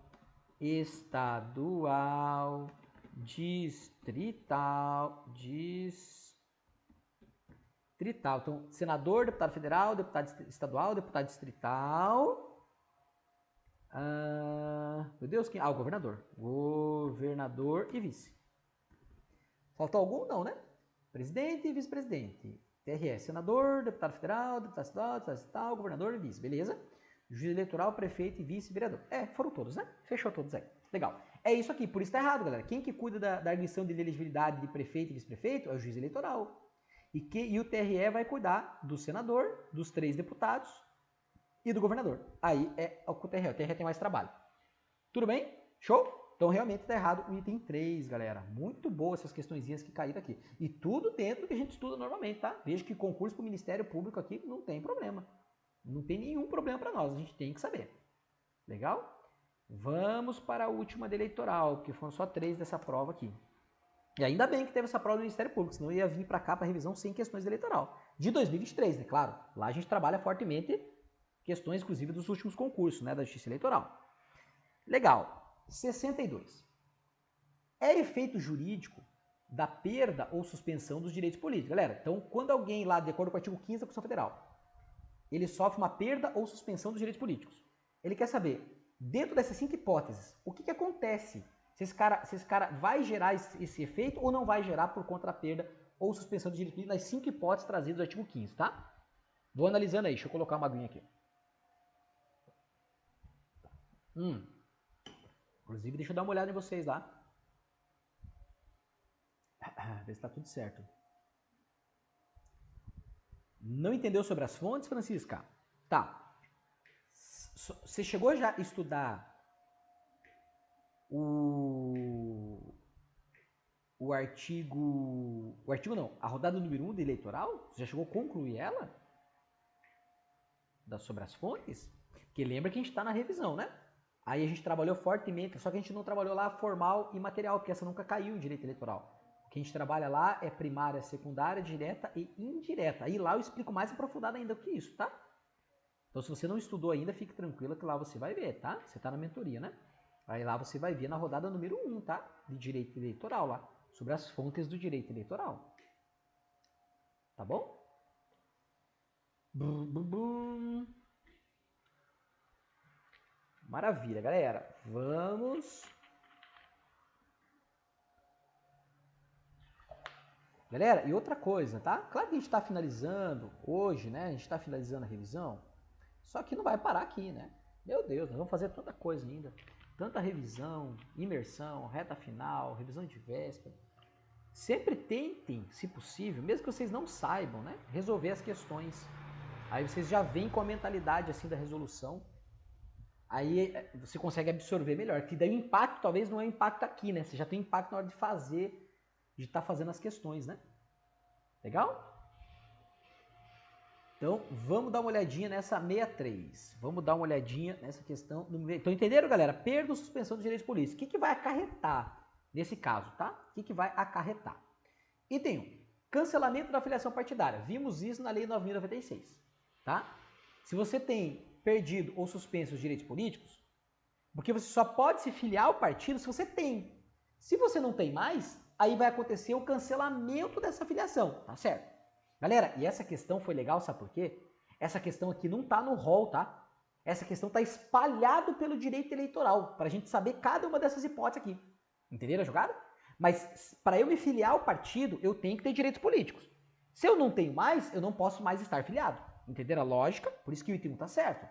estadual, distrital. Então, senador, deputado federal, deputado estadual, deputado distrital. Meu Deus, quem? O governador. Governador e vice. Faltou algum? Não, né? Presidente e vice-presidente. TRE, senador, deputado federal, deputado estadual, deputado distrital, governador e vice. Beleza? Juiz eleitoral, prefeito e vice-vereador. Foram todos, né? Fechou todos aí. Legal. É isso aqui. Por isso tá errado, galera. Quem que cuida da arguição de elegibilidade de prefeito e vice-prefeito é o juiz eleitoral. E o TRE vai cuidar do senador, dos 3 deputados e do governador. Aí é o TRE. O TRE tem mais trabalho. Tudo bem? Show? Então realmente está errado o item 3, galera. Muito boa essas questõezinhas que caíram aqui. E tudo dentro do que a gente estuda normalmente, tá? Veja que concurso para o Ministério Público aqui não tem problema. Não tem nenhum problema para nós, a gente tem que saber. Legal? Vamos para a última de eleitoral, porque foram só 3 dessa prova aqui. E ainda bem que teve essa prova do Ministério Público, senão eu ia vir para cá para revisão sem questões de eleitoral. De 2023, né? Claro. Lá a gente trabalha fortemente questões, inclusive, dos últimos concursos, né? Da Justiça Eleitoral. Legal. 62. É efeito jurídico da perda ou suspensão dos direitos políticos. Galera, então, quando alguém lá, de acordo com o artigo 15 da Constituição Federal, ele sofre uma perda ou suspensão dos direitos políticos, ele quer saber, dentro dessas 5 hipóteses, o que acontece? Se esse cara vai gerar esse efeito ou não vai gerar por conta da perda ou suspensão dos direitos políticos nas 5 hipóteses trazidas do artigo 15, tá? Vou analisando aí, deixa eu colocar uma aguinha aqui. Inclusive, deixa eu dar uma olhada em vocês lá. Ver se tá tudo certo. Não entendeu sobre as fontes, Francisca? Tá. Você chegou já a estudar o artigo... O artigo não, a rodada número 1 do eleitoral? Você já chegou a concluir ela? Sobre as fontes? Porque lembra que a gente está na revisão, né? Aí a gente trabalhou fortemente, só que a gente não trabalhou lá formal e material, porque essa nunca caiu em direito eleitoral. O que a gente trabalha lá é primária, secundária, direta e indireta. Aí lá eu explico mais aprofundado ainda o que é isso, tá? Então se você não estudou ainda, fique tranquila que lá você vai ver, tá? Você tá na mentoria, né? Aí lá você vai ver na rodada número 1, tá? De direito eleitoral lá, sobre as fontes do direito eleitoral. Tá bom? Maravilha, galera. Vamos... Galera, e outra coisa, tá? Claro que a gente está finalizando hoje, né? A gente está finalizando a revisão, só que não vai parar aqui, né? Meu Deus, nós vamos fazer tanta coisa ainda. Tanta revisão, imersão, reta final, revisão de véspera. Sempre tentem, se possível, mesmo que vocês não saibam, né? Resolver as questões. Aí vocês já vêm com a mentalidade assim da resolução. Aí você consegue absorver melhor. Que daí o impacto talvez não é o impacto aqui, né? Você já tem impacto na hora de fazer, de estar fazendo as questões, né? Legal? Então, vamos dar uma olhadinha nessa 63. Vamos dar uma olhadinha nessa questão. Então, entenderam, galera? Perda ou suspensão dos direitos políticos. O que vai acarretar nesse caso, tá? O que vai acarretar? Item 1. Cancelamento da filiação partidária. Vimos isso na Lei 9.096, tá? Se você tem perdido ou suspenso os direitos políticos, porque você só pode se filiar ao partido se você tem. Se você não tem mais, aí vai acontecer o cancelamento dessa filiação, tá certo? Galera, e essa questão foi legal, sabe por quê? Essa questão aqui não tá no rol, tá? Essa questão tá espalhado pelo direito eleitoral, pra gente saber cada uma dessas hipóteses aqui. Entenderam a jogada? Mas para eu me filiar ao partido, eu tenho que ter direitos políticos. Se eu não tenho mais, eu não posso mais estar filiado. Entenderam a lógica? Por isso que o item 1 tá certo.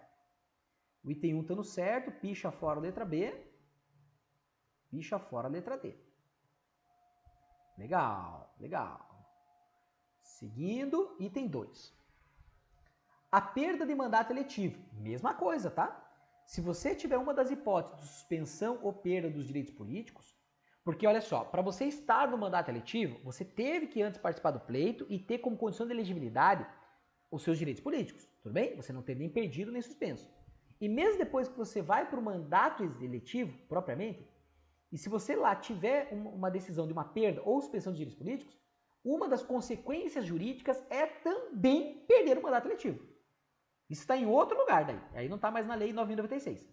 O item 1 tá no certo, picha fora a letra B, picha fora a letra D. Legal, legal. Seguindo, item 2. A perda de mandato eletivo. Mesma coisa, tá? Se você tiver uma das hipóteses de suspensão ou perda dos direitos políticos, porque olha só, para você estar no mandato eletivo, você teve que antes participar do pleito e ter como condição de elegibilidade os seus direitos políticos, tudo bem? Você não ter nem perdido nem suspenso. E mesmo depois que você vai para o mandato eletivo, propriamente, e se você lá tiver uma decisão de uma perda ou suspensão de direitos políticos, uma das consequências jurídicas é também perder o mandato eletivo. Isso está em outro lugar daí. Aí não está mais na lei 9.096.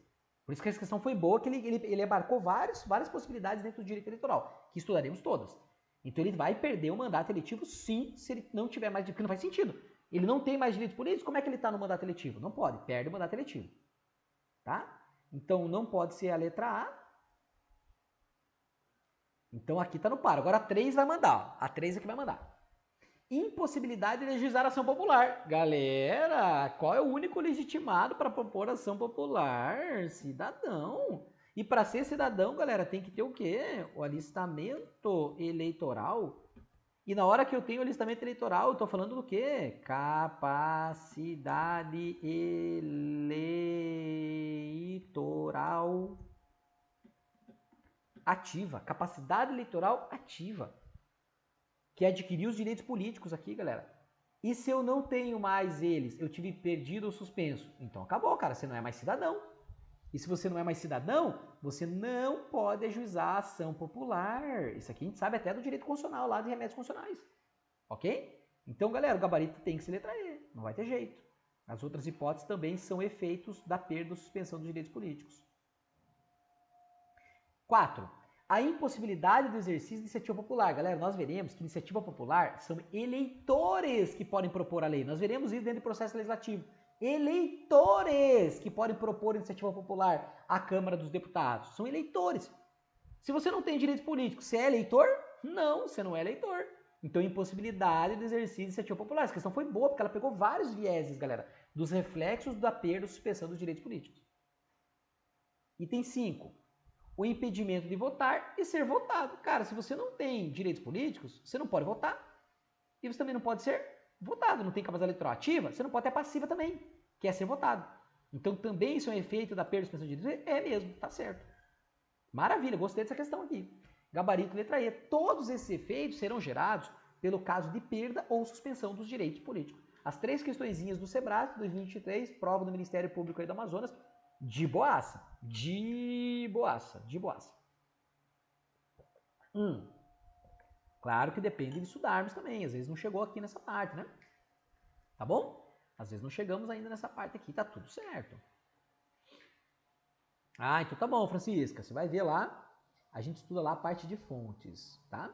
Por isso que essa questão foi boa, que ele abarcou várias possibilidades dentro do direito eleitoral, que estudaremos todas. Então ele vai perder o mandato eletivo sim, se ele não tiver mais, porque não faz sentido. Ele não tem mais direitos políticos, como é que ele está no mandato eletivo? Não pode, perde o mandato eletivo. Tá? Então não pode ser a letra A. Então aqui está no par. Agora a 3 vai mandar. A 3 é que vai mandar. Impossibilidade de legislar ação popular. Galera, qual é o único legitimado para propor ação popular? Cidadão. E para ser cidadão, galera, tem que ter o quê? O alistamento eleitoral. E na hora que eu tenho o alistamento eleitoral, eu estou falando do quê? Capacidade eleitoral ativa. Capacidade eleitoral ativa. Que adquiriu os direitos políticos aqui, galera. E se eu não tenho mais eles, eu tive perdido ou suspenso? Então acabou, cara, você não é mais cidadão. E se você não é mais cidadão, você não pode ajuizar a ação popular. Isso aqui a gente sabe até do direito constitucional, lá de remédios constitucionais. Ok? Então, galera, o gabarito tem que ser letra E, não vai ter jeito. As outras hipóteses também são efeitos da perda ou suspensão dos direitos políticos. 4. A impossibilidade do exercício de iniciativa popular. Galera, nós veremos que iniciativa popular são eleitores que podem propor a lei. Nós veremos isso dentro do processo legislativo. Eleitores que podem propor iniciativa popular à Câmara dos Deputados. São eleitores. Se você não tem direitos políticos, você é eleitor? Não, você não é eleitor. Então, impossibilidade do exercício de iniciativa popular. Essa questão foi boa, porque ela pegou vários vieses, galera, dos reflexos da perda ou suspensão dos direitos políticos. Item 5. O impedimento de votar e ser votado. Cara, se você não tem direitos políticos, você não pode votar. E você também não pode ser votado. Não tem capacidade eleitoral ativa, você não pode ter passiva também, que é ser votado. Então também isso é um efeito da perda ou suspensão de direitos? É mesmo, tá certo. Maravilha, gostei dessa questão aqui. Gabarito letra E. Todos esses efeitos serão gerados pelo caso de perda ou suspensão dos direitos políticos. As 3 questõezinhas do SEBRASP 2023, prova do Ministério Público aí do Amazonas, de boaça. De boaça. De boaça. Claro que depende de estudarmos também. Às vezes não chegou aqui nessa parte, né? Tá bom? Às vezes não chegamos ainda nessa parte aqui. Tá tudo certo. Ah, então tá bom, Francisca. Você vai ver lá. A gente estuda lá a parte de fontes, tá?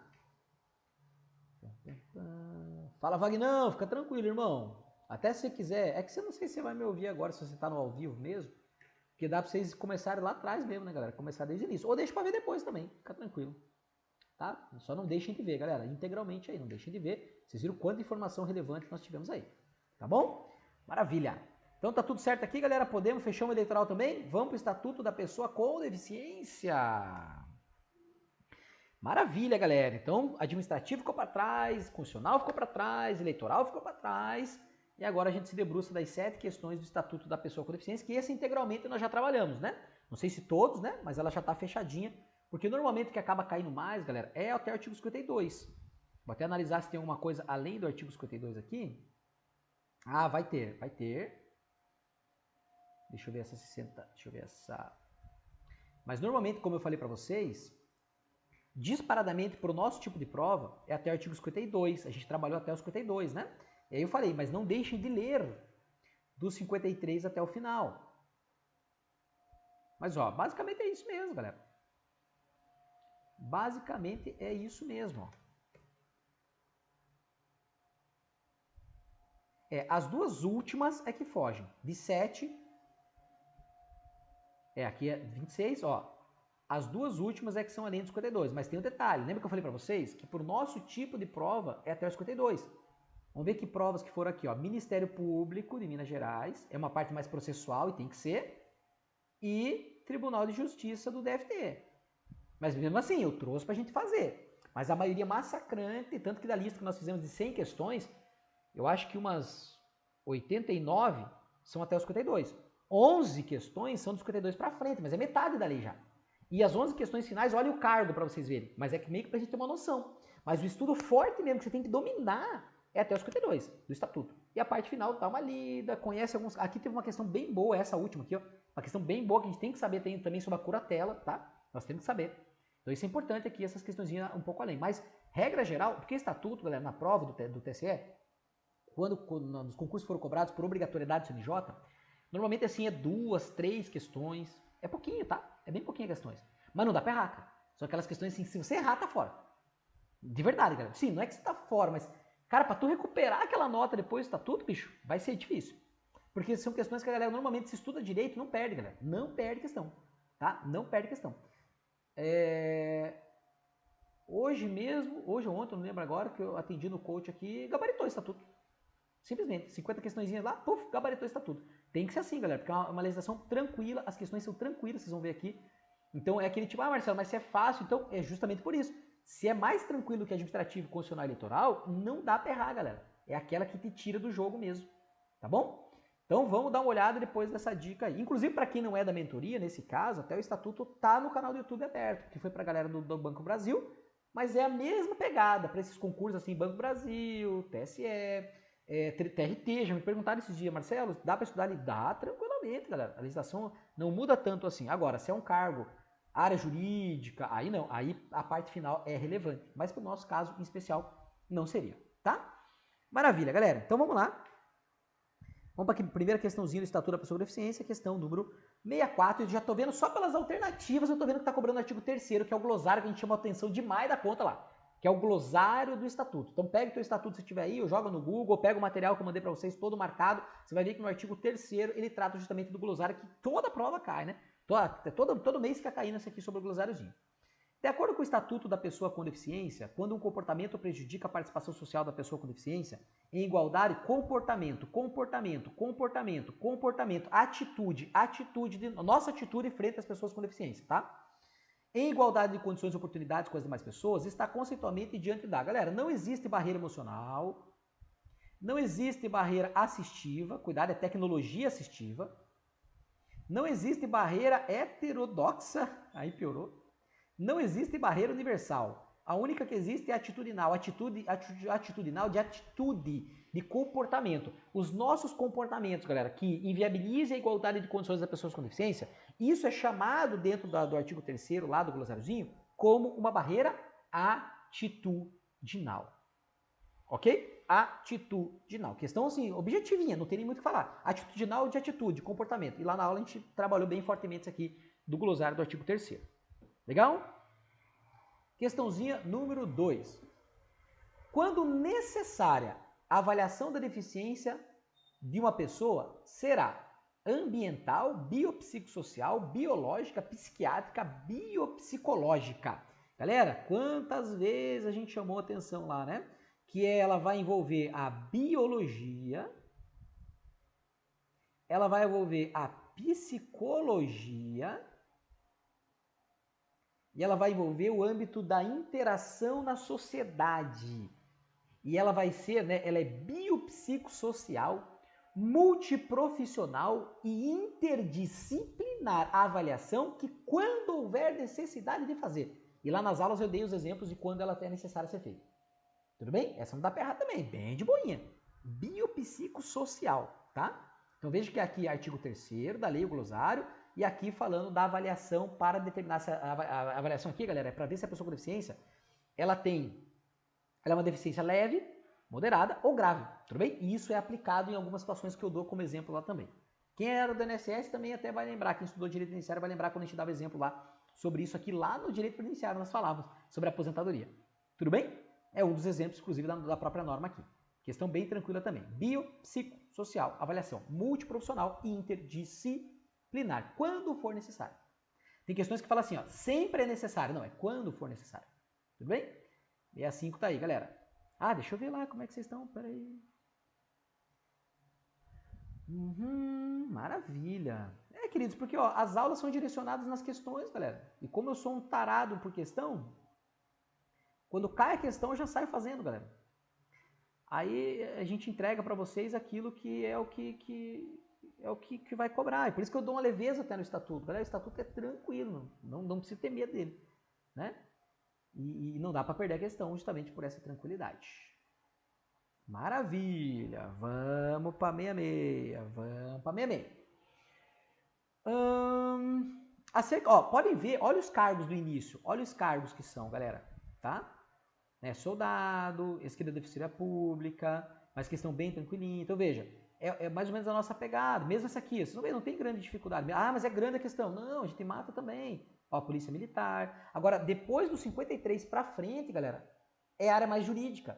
Fala, Vagnão. Fica tranquilo, irmão. Até se você quiser. É que você não sei se você vai me ouvir agora, se você tá no ao vivo mesmo. Porque dá pra vocês começarem lá atrás mesmo, né, galera? Começar desde o início. Ou deixa pra ver depois também. Fica tranquilo. Tá? Só não deixem de ver, galera. Integralmente aí. Não deixem de ver. Vocês viram quanta informação relevante nós tivemos aí. Tá bom? Maravilha. Então tá tudo certo aqui, galera. Podemos fechar o eleitoral também? Vamos pro Estatuto da Pessoa com Deficiência. Maravilha, galera. Então, administrativo ficou para trás, constitucional ficou para trás, eleitoral ficou para trás. E agora a gente se debruça das 7 questões do Estatuto da Pessoa com Deficiência, que esse integralmente nós já trabalhamos, né? Não sei se todos, né? Mas ela já está fechadinha. Porque normalmente o que acaba caindo mais, galera, é até o artigo 52. Vou até analisar se tem alguma coisa além do artigo 52 aqui. Ah, vai ter, vai ter. Deixa eu ver essa 60, deixa eu ver essa. Mas normalmente, como eu falei para vocês, disparadamente para o nosso tipo de prova é até o artigo 52. A gente trabalhou até o 52, né? E aí eu falei, mas não deixem de ler do 53 até o final. Mas ó, basicamente é isso mesmo, galera. Basicamente é isso mesmo, ó. As duas últimas é que fogem. De 7. Aqui é 26, ó. As duas últimas é que são além do 52. Mas tem um detalhe. Lembra que eu falei para vocês? Que por nosso tipo de prova é até o 52. Vamos ver que provas que foram aqui, ó. Ministério Público de Minas Gerais. É uma parte mais processual e tem que ser. E Tribunal de Justiça do DFT. Mas mesmo assim, eu trouxe pra gente fazer. Mas a maioria massacrante, tanto que da lista que nós fizemos de 100 questões, eu acho que umas 89 são até os 52. 11 questões são do 52 para frente, mas é metade da lei já. E as 11 questões finais, olha o cargo para vocês verem. Mas é que meio que pra gente ter uma noção. Mas o estudo forte mesmo, que você tem que dominar, é até os 52 do Estatuto. E a parte final, dá uma lida, conhece alguns... Aqui teve uma questão bem boa, essa última aqui, ó. Uma questão bem boa que a gente tem que saber também sobre a curatela, tá? Nós temos que saber. Então isso é importante aqui, essas questõezinhas um pouco além. Mas, regra geral, porque Estatuto, galera, na prova do TSE, quando os concursos foram cobrados por obrigatoriedade do CNJ, normalmente assim é 2, 3 questões. É pouquinho, tá? É bem pouquinho questões. Mas não dá pra errar, cara. São aquelas questões assim, se você errar, tá fora. De verdade, galera. Sim, não é que você tá fora, mas, cara, pra tu recuperar aquela nota depois do Estatuto, bicho, vai ser difícil. Porque são questões que a galera normalmente se estuda direito, não perde, galera. Não perde questão, tá? Não perde questão. Hoje mesmo, hoje ou ontem, eu não lembro agora, que eu atendi no coach aqui, gabaritou o Estatuto. Simplesmente, 50 questõezinhas lá, puf, gabaritou o Estatuto. Tem que ser assim, galera, porque é uma legislação tranquila, as questões são tranquilas, vocês vão ver aqui. Então é aquele tipo, Marcelo, mas se é fácil, então é justamente por isso. Se é mais tranquilo que administrativo, constitucional e eleitoral, não dá pra errar, galera. É aquela que te tira do jogo mesmo, tá bom? Então vamos dar uma olhada depois dessa dica aí. Inclusive, para quem não é da mentoria, nesse caso, até o Estatuto tá no canal do YouTube aberto, que foi pra galera do Banco Brasil, mas é a mesma pegada para esses concursos assim, Banco Brasil, TSE, TRT, já me perguntaram esses dias, Marcelo, dá para estudar ali? Dá tranquilamente, galera. A legislação não muda tanto assim. Agora, se é um cargo, área jurídica, aí não, aí a parte final é relevante. Mas para o nosso caso em especial, não seria, tá? Maravilha, galera. Então vamos lá. Vamos para a primeira questãozinha do Estatuto da Pessoa com Deficiência, questão número 64. Eu já estou vendo só pelas alternativas, eu estou vendo que está cobrando o artigo 3º, que é o glossário, que a gente chama a atenção demais da conta lá, que é o glossário do Estatuto. Então pega o teu Estatuto se tiver aí, ou joga no Google, ou pega o material que eu mandei para vocês todo marcado, você vai ver que no artigo 3º ele trata justamente do glossário, que toda prova cai, né? Todo mês fica caindo isso aqui sobre o glossáriozinho. De acordo com o Estatuto da Pessoa com Deficiência, quando um comportamento prejudica a participação social da pessoa com deficiência, em igualdade, nossa atitude frente às pessoas com deficiência, tá? Em igualdade de condições e oportunidades com as demais pessoas, está conceitualmente diante da... Galera, não existe barreira emocional, não existe barreira assistiva, cuidado, é tecnologia assistiva, não existe barreira heterodoxa, aí piorou, não existe barreira universal. A única que existe é atitudinal, atitudinal de atitude, de comportamento. Os nossos comportamentos, galera, que inviabilizam a igualdade de condições das pessoas com deficiência, isso é chamado dentro do artigo 3º, lá do glossáriozinho, como uma barreira atitudinal. Ok? Atitudinal. Questão assim, objetivinha, não tem nem muito o que falar. Atitudinal de atitude, comportamento. E lá na aula a gente trabalhou bem fortemente isso aqui do glossário do artigo 3º. Legal? Questãozinha número 2. Quando necessária a avaliação da deficiência de uma pessoa, será ambiental, biopsicossocial, biológica, psiquiátrica, biopsicológica. Galera, quantas vezes a gente chamou atenção lá, né? Que ela vai envolver a biologia, ela vai envolver a psicologia e ela vai envolver o âmbito da interação na sociedade. E ela vai ser, né, ela é biopsicossocial, multiprofissional e interdisciplinar a avaliação que quando houver necessidade de fazer. E lá nas aulas eu dei os exemplos de quando ela é necessária ser feita. Tudo bem? Essa não dá pra errar também, bem de boinha. Biopsicossocial, tá? Então veja que aqui é artigo 3º da lei, o glossário, e aqui falando da avaliação para determinar essa a avaliação aqui, galera, é para ver se a pessoa com deficiência, ela é uma deficiência leve, moderada ou grave, tudo bem? E isso é aplicado em algumas situações que eu dou como exemplo lá também. Quem era do INSS também até vai lembrar, quem estudou direito previdenciário vai lembrar quando a gente dava exemplo lá sobre isso aqui, lá no direito previdenciário nós falávamos sobre a aposentadoria. Tudo bem? É um dos exemplos, inclusive, da própria norma aqui. Questão bem tranquila também. Biopsicossocial, avaliação multiprofissional e interdisciplinar, quando for necessário. Tem questões que falam assim, ó, sempre é necessário. Não, é quando for necessário. Tudo bem? 65 tá aí, galera. Ah, deixa eu ver lá como é que vocês estão. Pera aí. Maravilha. Queridos, porque ó, as aulas são direcionadas nas questões, galera. E como eu sou um tarado por questão, quando cai a questão eu já saio fazendo, galera. Aí a gente entrega para vocês aquilo que é o que é o que vai cobrar. E por isso que eu dou uma leveza até no estatuto. Galera, o estatuto é tranquilo, não precisa ter medo dele, né? E não dá para perder a questão justamente por essa tranquilidade. Maravilha, vamos para 66, vamos para 66. Podem ver, olha os cargos do início, olha os cargos que são, galera, tá? Soldado, esquerda da defensoria pública, mas que estão bem tranquilinhos. Então veja, é mais ou menos a nossa pegada. Mesmo essa aqui, vocês não vê, não tem grande dificuldade. Ah, mas é grande a questão. Não, a gente mata também. Ó, polícia militar. Agora, depois do 53 pra frente, galera, é área mais jurídica.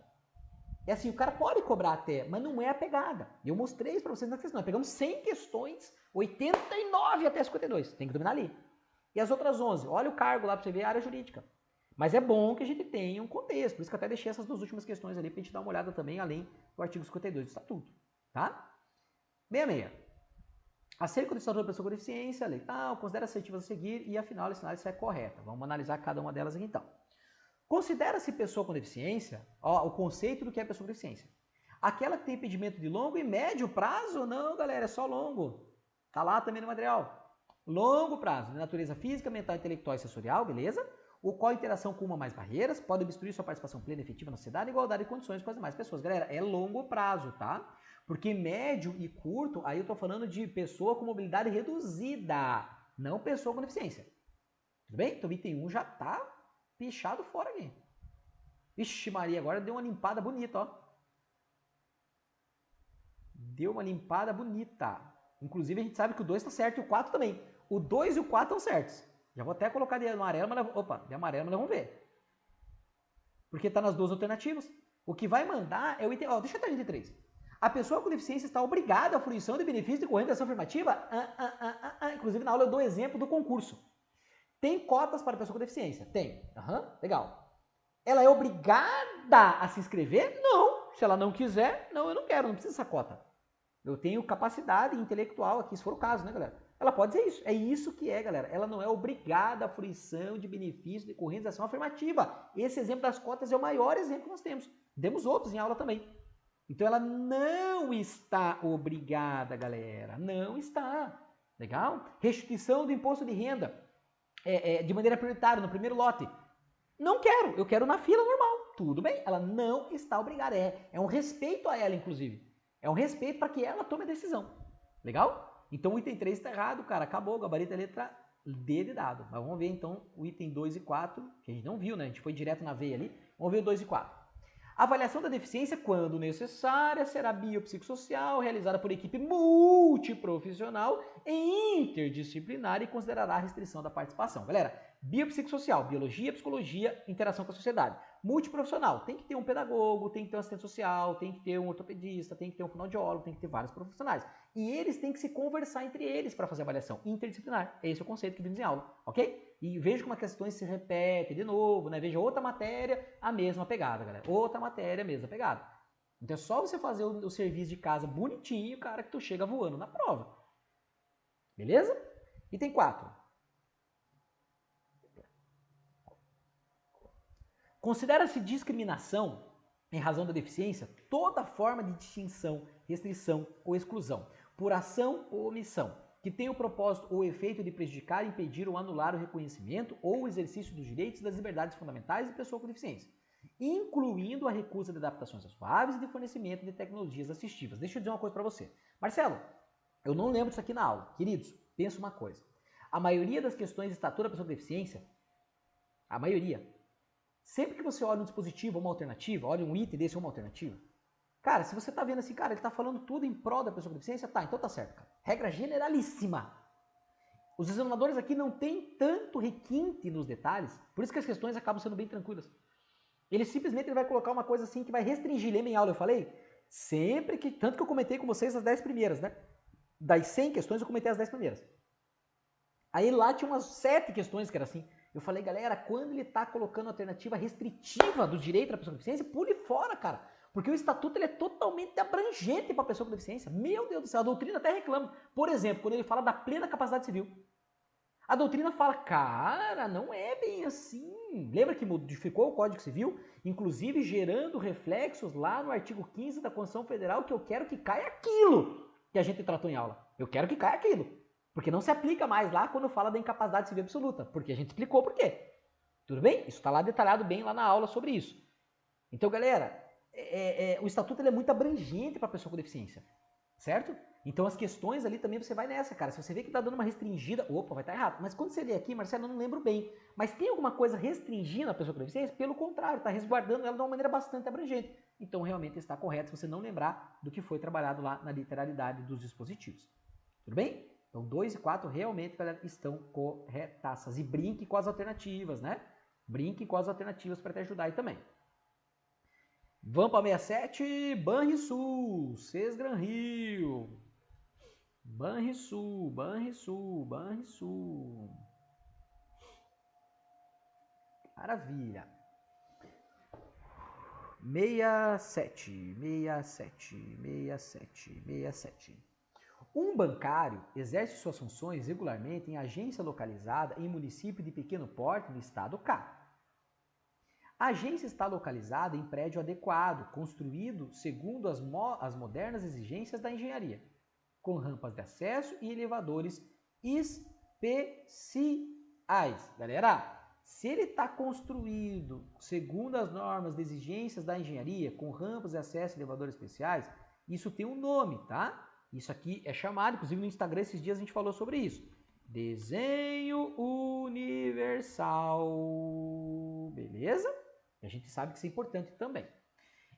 É assim, o cara pode cobrar até, mas não é a pegada. Eu mostrei isso pra vocês na questão. Nós pegamos 100 questões, 89 até 52. Tem que dominar ali. E as outras 11, olha o cargo lá pra você ver, área jurídica. Mas é bom que a gente tenha um contexto. Por isso que eu até deixei essas duas últimas questões ali pra gente dar uma olhada também, além do artigo 52 do Estatuto. Tá? 66. Acerca do Estatuto da Pessoa com Deficiência, lei tal, considera assertivas a seguir e afinal ela se é correta. Vamos analisar cada uma delas aqui então. Considera-se pessoa com deficiência, ó, o conceito do que é pessoa com deficiência. Aquela que tem impedimento de longo e médio prazo? Não, galera, é só longo. Tá lá também no material. Longo prazo, de natureza física, mental, intelectual e sensorial, beleza? O qual interação com uma ou mais barreiras pode obstruir sua participação plena e efetiva na sociedade e igualdade de condições com as demais pessoas. Galera, é longo prazo, tá? Porque médio e curto, aí eu tô falando de pessoa com mobilidade reduzida, não pessoa com deficiência. Tudo bem? Então o item 1 já tá pichado fora aqui. Ixi, Maria, agora deu uma limpada bonita, ó. Deu uma limpada bonita. Inclusive a gente sabe que o 2 tá certo e o 4 também. O 2 e o 4 estão certos. Já vou até colocar de amarelo, mas de amarelo, mas nós vamos ver. Porque tá nas duas alternativas. O que vai mandar é o item... Ó, deixa eu até 83. A pessoa com deficiência está obrigada à fruição de benefício decorrente da ação afirmativa? Inclusive na aula eu dou exemplo do concurso. Tem cotas para pessoa com deficiência? Tem. Legal. Ela é obrigada a se inscrever? Não. Se ela não quiser, não, eu não quero, não precisa dessa cota. Eu tenho capacidade intelectual aqui, se for o caso, né, galera? Ela pode dizer isso. É isso que é, galera. Ela não é obrigada à fruição de benefício decorrentes da ação afirmativa. Esse exemplo das cotas é o maior exemplo que nós temos. Demos outros em aula também. Então ela não está obrigada, galera. Não está. Legal? Restituição do imposto de renda de maneira prioritária, no primeiro lote. Não quero, eu quero na fila normal. Tudo bem, ela não está obrigada. É um respeito a ela, inclusive. É um respeito para que ela tome a decisão. Legal? Então o item 3 está errado, cara. Acabou, gabarito a letra D de dado. Mas vamos ver então o item 2 e 4, que a gente não viu, né? A gente foi direto na veia ali. Vamos ver o 2 e 4. Avaliação da deficiência, quando necessária, será biopsicossocial, realizada por equipe multiprofissional e interdisciplinar e considerará a restrição da participação. Galera, biopsicossocial, biologia, psicologia, interação com a sociedade. Multiprofissional, tem que ter um pedagogo, tem que ter um assistente social, tem que ter um ortopedista, tem que ter um fonoaudiólogo, tem que ter vários profissionais. E eles têm que se conversar entre eles para fazer a avaliação interdisciplinar. Esse é o conceito que vimos em aula, ok? E veja como as questões se repetem de novo, né? Veja outra matéria, a mesma pegada, galera. Outra matéria, a mesma pegada. Então é só você fazer o serviço de casa bonitinho, cara, que tu chega voando na prova. Beleza? Item 4. Considera-se discriminação, em razão da deficiência, toda forma de distinção, restrição ou exclusão, por ação ou omissão, que tem o propósito ou efeito de prejudicar, impedir ou anular o reconhecimento ou o exercício dos direitos e das liberdades fundamentais de pessoa com deficiência, incluindo a recusa de adaptações suaves e de fornecimento de tecnologias assistivas. Deixa eu dizer uma coisa para você. Marcelo, eu não lembro disso aqui na aula. Queridos, pensa uma coisa. A maioria das questões de estatura da pessoa com deficiência, a maioria, sempre que você olha um dispositivo ou uma alternativa, olha um item desse ou uma alternativa, cara, se você tá vendo assim, cara, ele tá falando tudo em prol da pessoa com deficiência, tá, então tá certo, cara. Regra generalíssima. Os examinadores aqui não têm tanto requinte nos detalhes, por isso que as questões acabam sendo bem tranquilas. Ele simplesmente vai colocar uma coisa assim que vai restringir. Lembra em aula eu falei? Sempre que, tanto que eu comentei com vocês as 10 primeiras, né? Das 100 questões eu comentei as 10 primeiras. Aí lá tinha umas 7 questões que era assim. Eu falei, galera, quando ele tá colocando alternativa restritiva dos direitos da pessoa com deficiência, pule fora, cara. Porque o estatuto ele é totalmente abrangente para a pessoa com deficiência. Meu Deus do céu, a doutrina até reclama. Por exemplo, quando ele fala da plena capacidade civil. A doutrina fala, cara, não é bem assim. Lembra que modificou o Código Civil? Inclusive gerando reflexos lá no artigo 15 da Constituição Federal, que eu quero que caia aquilo. que a gente tratou em aula. Eu quero que caia aquilo. Porque não se aplica mais lá quando fala da incapacidade civil absoluta. Porque a gente explicou por quê. Tudo bem? Isso está lá detalhado bem lá na aula sobre isso. Então, galera, o estatuto ele é muito abrangente para a pessoa com deficiência. Certo? Então as questões ali também você vai nessa, cara. Se você vê que está dando uma restringida, opa, vai estar errado. Mas quando você lê aqui, Marcelo, eu não lembro bem. Mas tem alguma coisa restringindo a pessoa com deficiência? Pelo contrário, está resguardando ela de uma maneira bastante abrangente. Então realmente está correto se você não lembrar do que foi trabalhado lá na literalidade dos dispositivos. Tudo bem? Então 2 e 4 realmente, galera, estão corretaças. E brinque com as alternativas, né? Brinque com as alternativas para te ajudar aí também. Vamos para 67, Banrisul, Sesgran Rio. Banrisul, Banrisul, Banrisul. Maravilha. 67, 67, 67, 67. Um bancário exerce suas funções regularmente em agência localizada em município de pequeno porte no estado K. A agência está localizada em prédio adequado, construído segundo as modernas exigências da engenharia, com rampas de acesso e elevadores especiais. Galera, se ele está construído segundo as normas de exigências da engenharia, com rampas de acesso e elevadores especiais, isso tem um nome, tá? Isso aqui é chamado, inclusive no Instagram esses dias a gente falou sobre isso. Desenho universal. Beleza? A gente sabe que isso é importante também.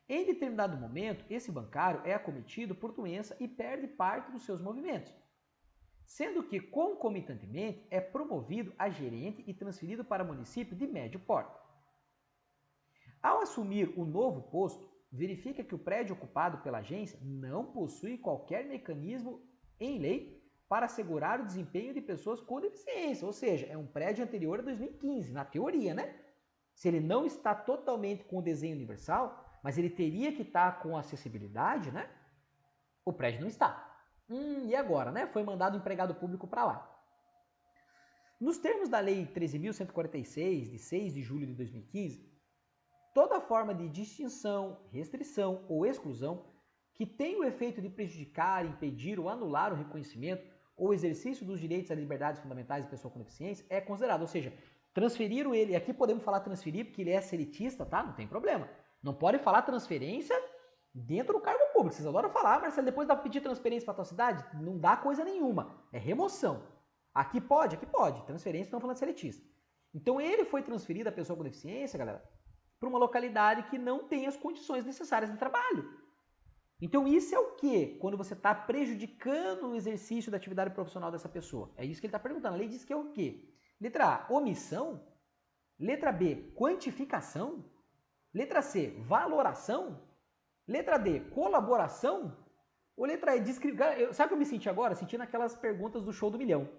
Em determinado momento, esse bancário é acometido por doença e perde parte dos seus movimentos, sendo que, concomitantemente, é promovido a gerente e transferido para município de médio porte. Ao assumir o novo posto, verifica que o prédio ocupado pela agência não possui qualquer mecanismo em lei para assegurar o desempenho de pessoas com deficiência, ou seja, é um prédio anterior a 2015, na teoria, né? Se ele não está totalmente com o desenho universal, mas ele teria que estar com acessibilidade, né? O prédio não está. E agora, né? Foi mandado um empregado público para lá. Nos termos da Lei 13.146, de 6 de julho de 2015, toda forma de distinção, restrição ou exclusão que tenha o efeito de prejudicar, impedir ou anular o reconhecimento ou exercício dos direitos e liberdades fundamentais de pessoa com deficiência é considerado, ou seja, transferiram ele, aqui podemos falar transferir porque ele é seletista, tá? Não tem problema. Não pode falar transferência dentro do cargo público. Vocês adoram falar, Marcelo, depois dá para pedir transferência para a tua cidade? Não dá coisa nenhuma. É remoção. Aqui pode? Aqui pode. Transferência, estamos falando de seletista. Então ele foi transferido, a pessoa com deficiência, galera, para uma localidade que não tem as condições necessárias de trabalho. Então isso é o quê? Quando você está prejudicando o exercício da atividade profissional dessa pessoa. É isso que ele está perguntando. A lei diz que é o quê? Letra A, omissão. Letra B, quantificação. Letra C, valoração. Letra D, colaboração. Ou letra E, descrever. Sabe o que eu me senti agora? Sentindo aquelas perguntas do Show do Milhão.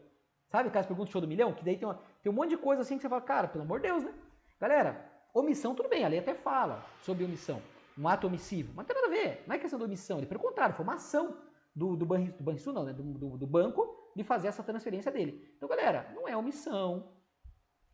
Sabe aquelas perguntas do Show do Milhão? Que daí tem um monte de coisa assim que você fala, cara, pelo amor de Deus, né? Galera, omissão tudo bem, a lei até fala sobre omissão. Um ato omissivo. Mas não tem nada a ver. Não é questão de omissão. Pelo contrário, foi uma ação do Banrisul, não, né? do banco de fazer essa transferência dele. Então, galera, não é omissão.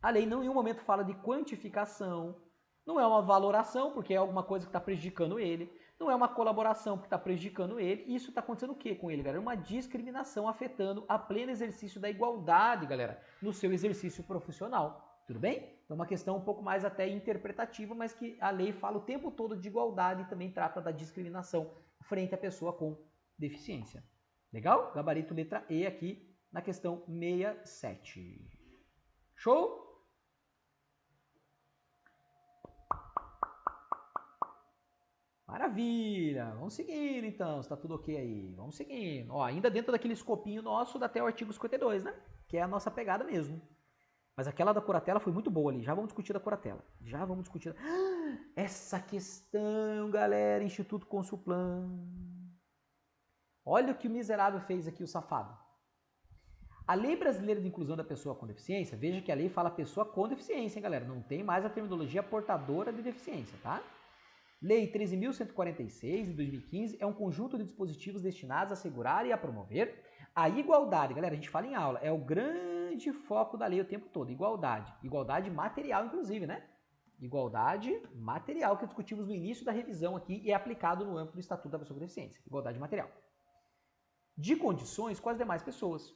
A lei não em nenhum momento fala de quantificação. Não é uma valoração, porque é alguma coisa que está prejudicando ele. Não é uma colaboração que está prejudicando ele. E isso está acontecendo o que com ele, galera? Uma discriminação afetando a pleno exercício da igualdade, galera, no seu exercício profissional. Tudo bem? Então, uma questão um pouco mais até interpretativa, mas que a lei fala o tempo todo de igualdade e também trata da discriminação frente à pessoa com deficiência. Legal? Gabarito letra E aqui na questão 67. Show? Maravilha! Vamos seguindo então, está tudo ok aí. Vamos seguindo. Ó, ainda dentro daquele escopinho nosso até o artigo 52, né? Que é a nossa pegada mesmo. Mas aquela da curatela foi muito boa ali. Já vamos discutir da curatela. Já vamos discutir. Essa questão, galera. Instituto Consulplan. Olha o que o miserável fez aqui, o safado. A Lei Brasileira de Inclusão da Pessoa com Deficiência, veja que a lei fala pessoa com deficiência, hein, galera? Não tem mais a terminologia portadora de deficiência, tá? Lei 13.146, de 2015, é um conjunto de dispositivos destinados a assegurar e a promover a igualdade. Galera, a gente fala em aula, é o grande foco da lei o tempo todo, igualdade. Igualdade material, inclusive, né? Igualdade material, que discutimos no início da revisão aqui e é aplicado no âmbito do Estatuto da Pessoa com Deficiência. Igualdade material. de condições com as demais pessoas.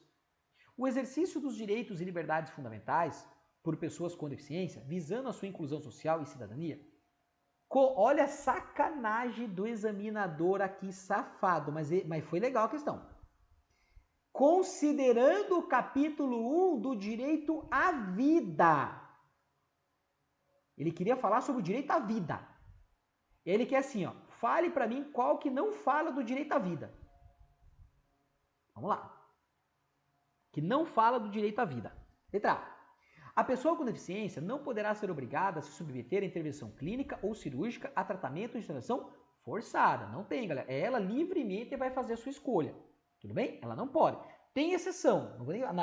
O exercício dos direitos e liberdades fundamentais por pessoas com deficiência, visando a sua inclusão social e cidadania. Olha a sacanagem do examinador aqui, safado, mas foi legal a questão. Considerando o capítulo 1 do direito à vida. Ele queria falar sobre o direito à vida. Ele quer assim, ó, fale para mim qual que não fala do direito à vida. Vamos lá. Que não fala do direito à vida. Letra A. A pessoa com deficiência não poderá ser obrigada a se submeter a intervenção clínica ou cirúrgica a tratamento de internação forçada. Não tem, galera. Ela livremente vai fazer a sua escolha. Tudo bem? Ela não pode. Tem exceção.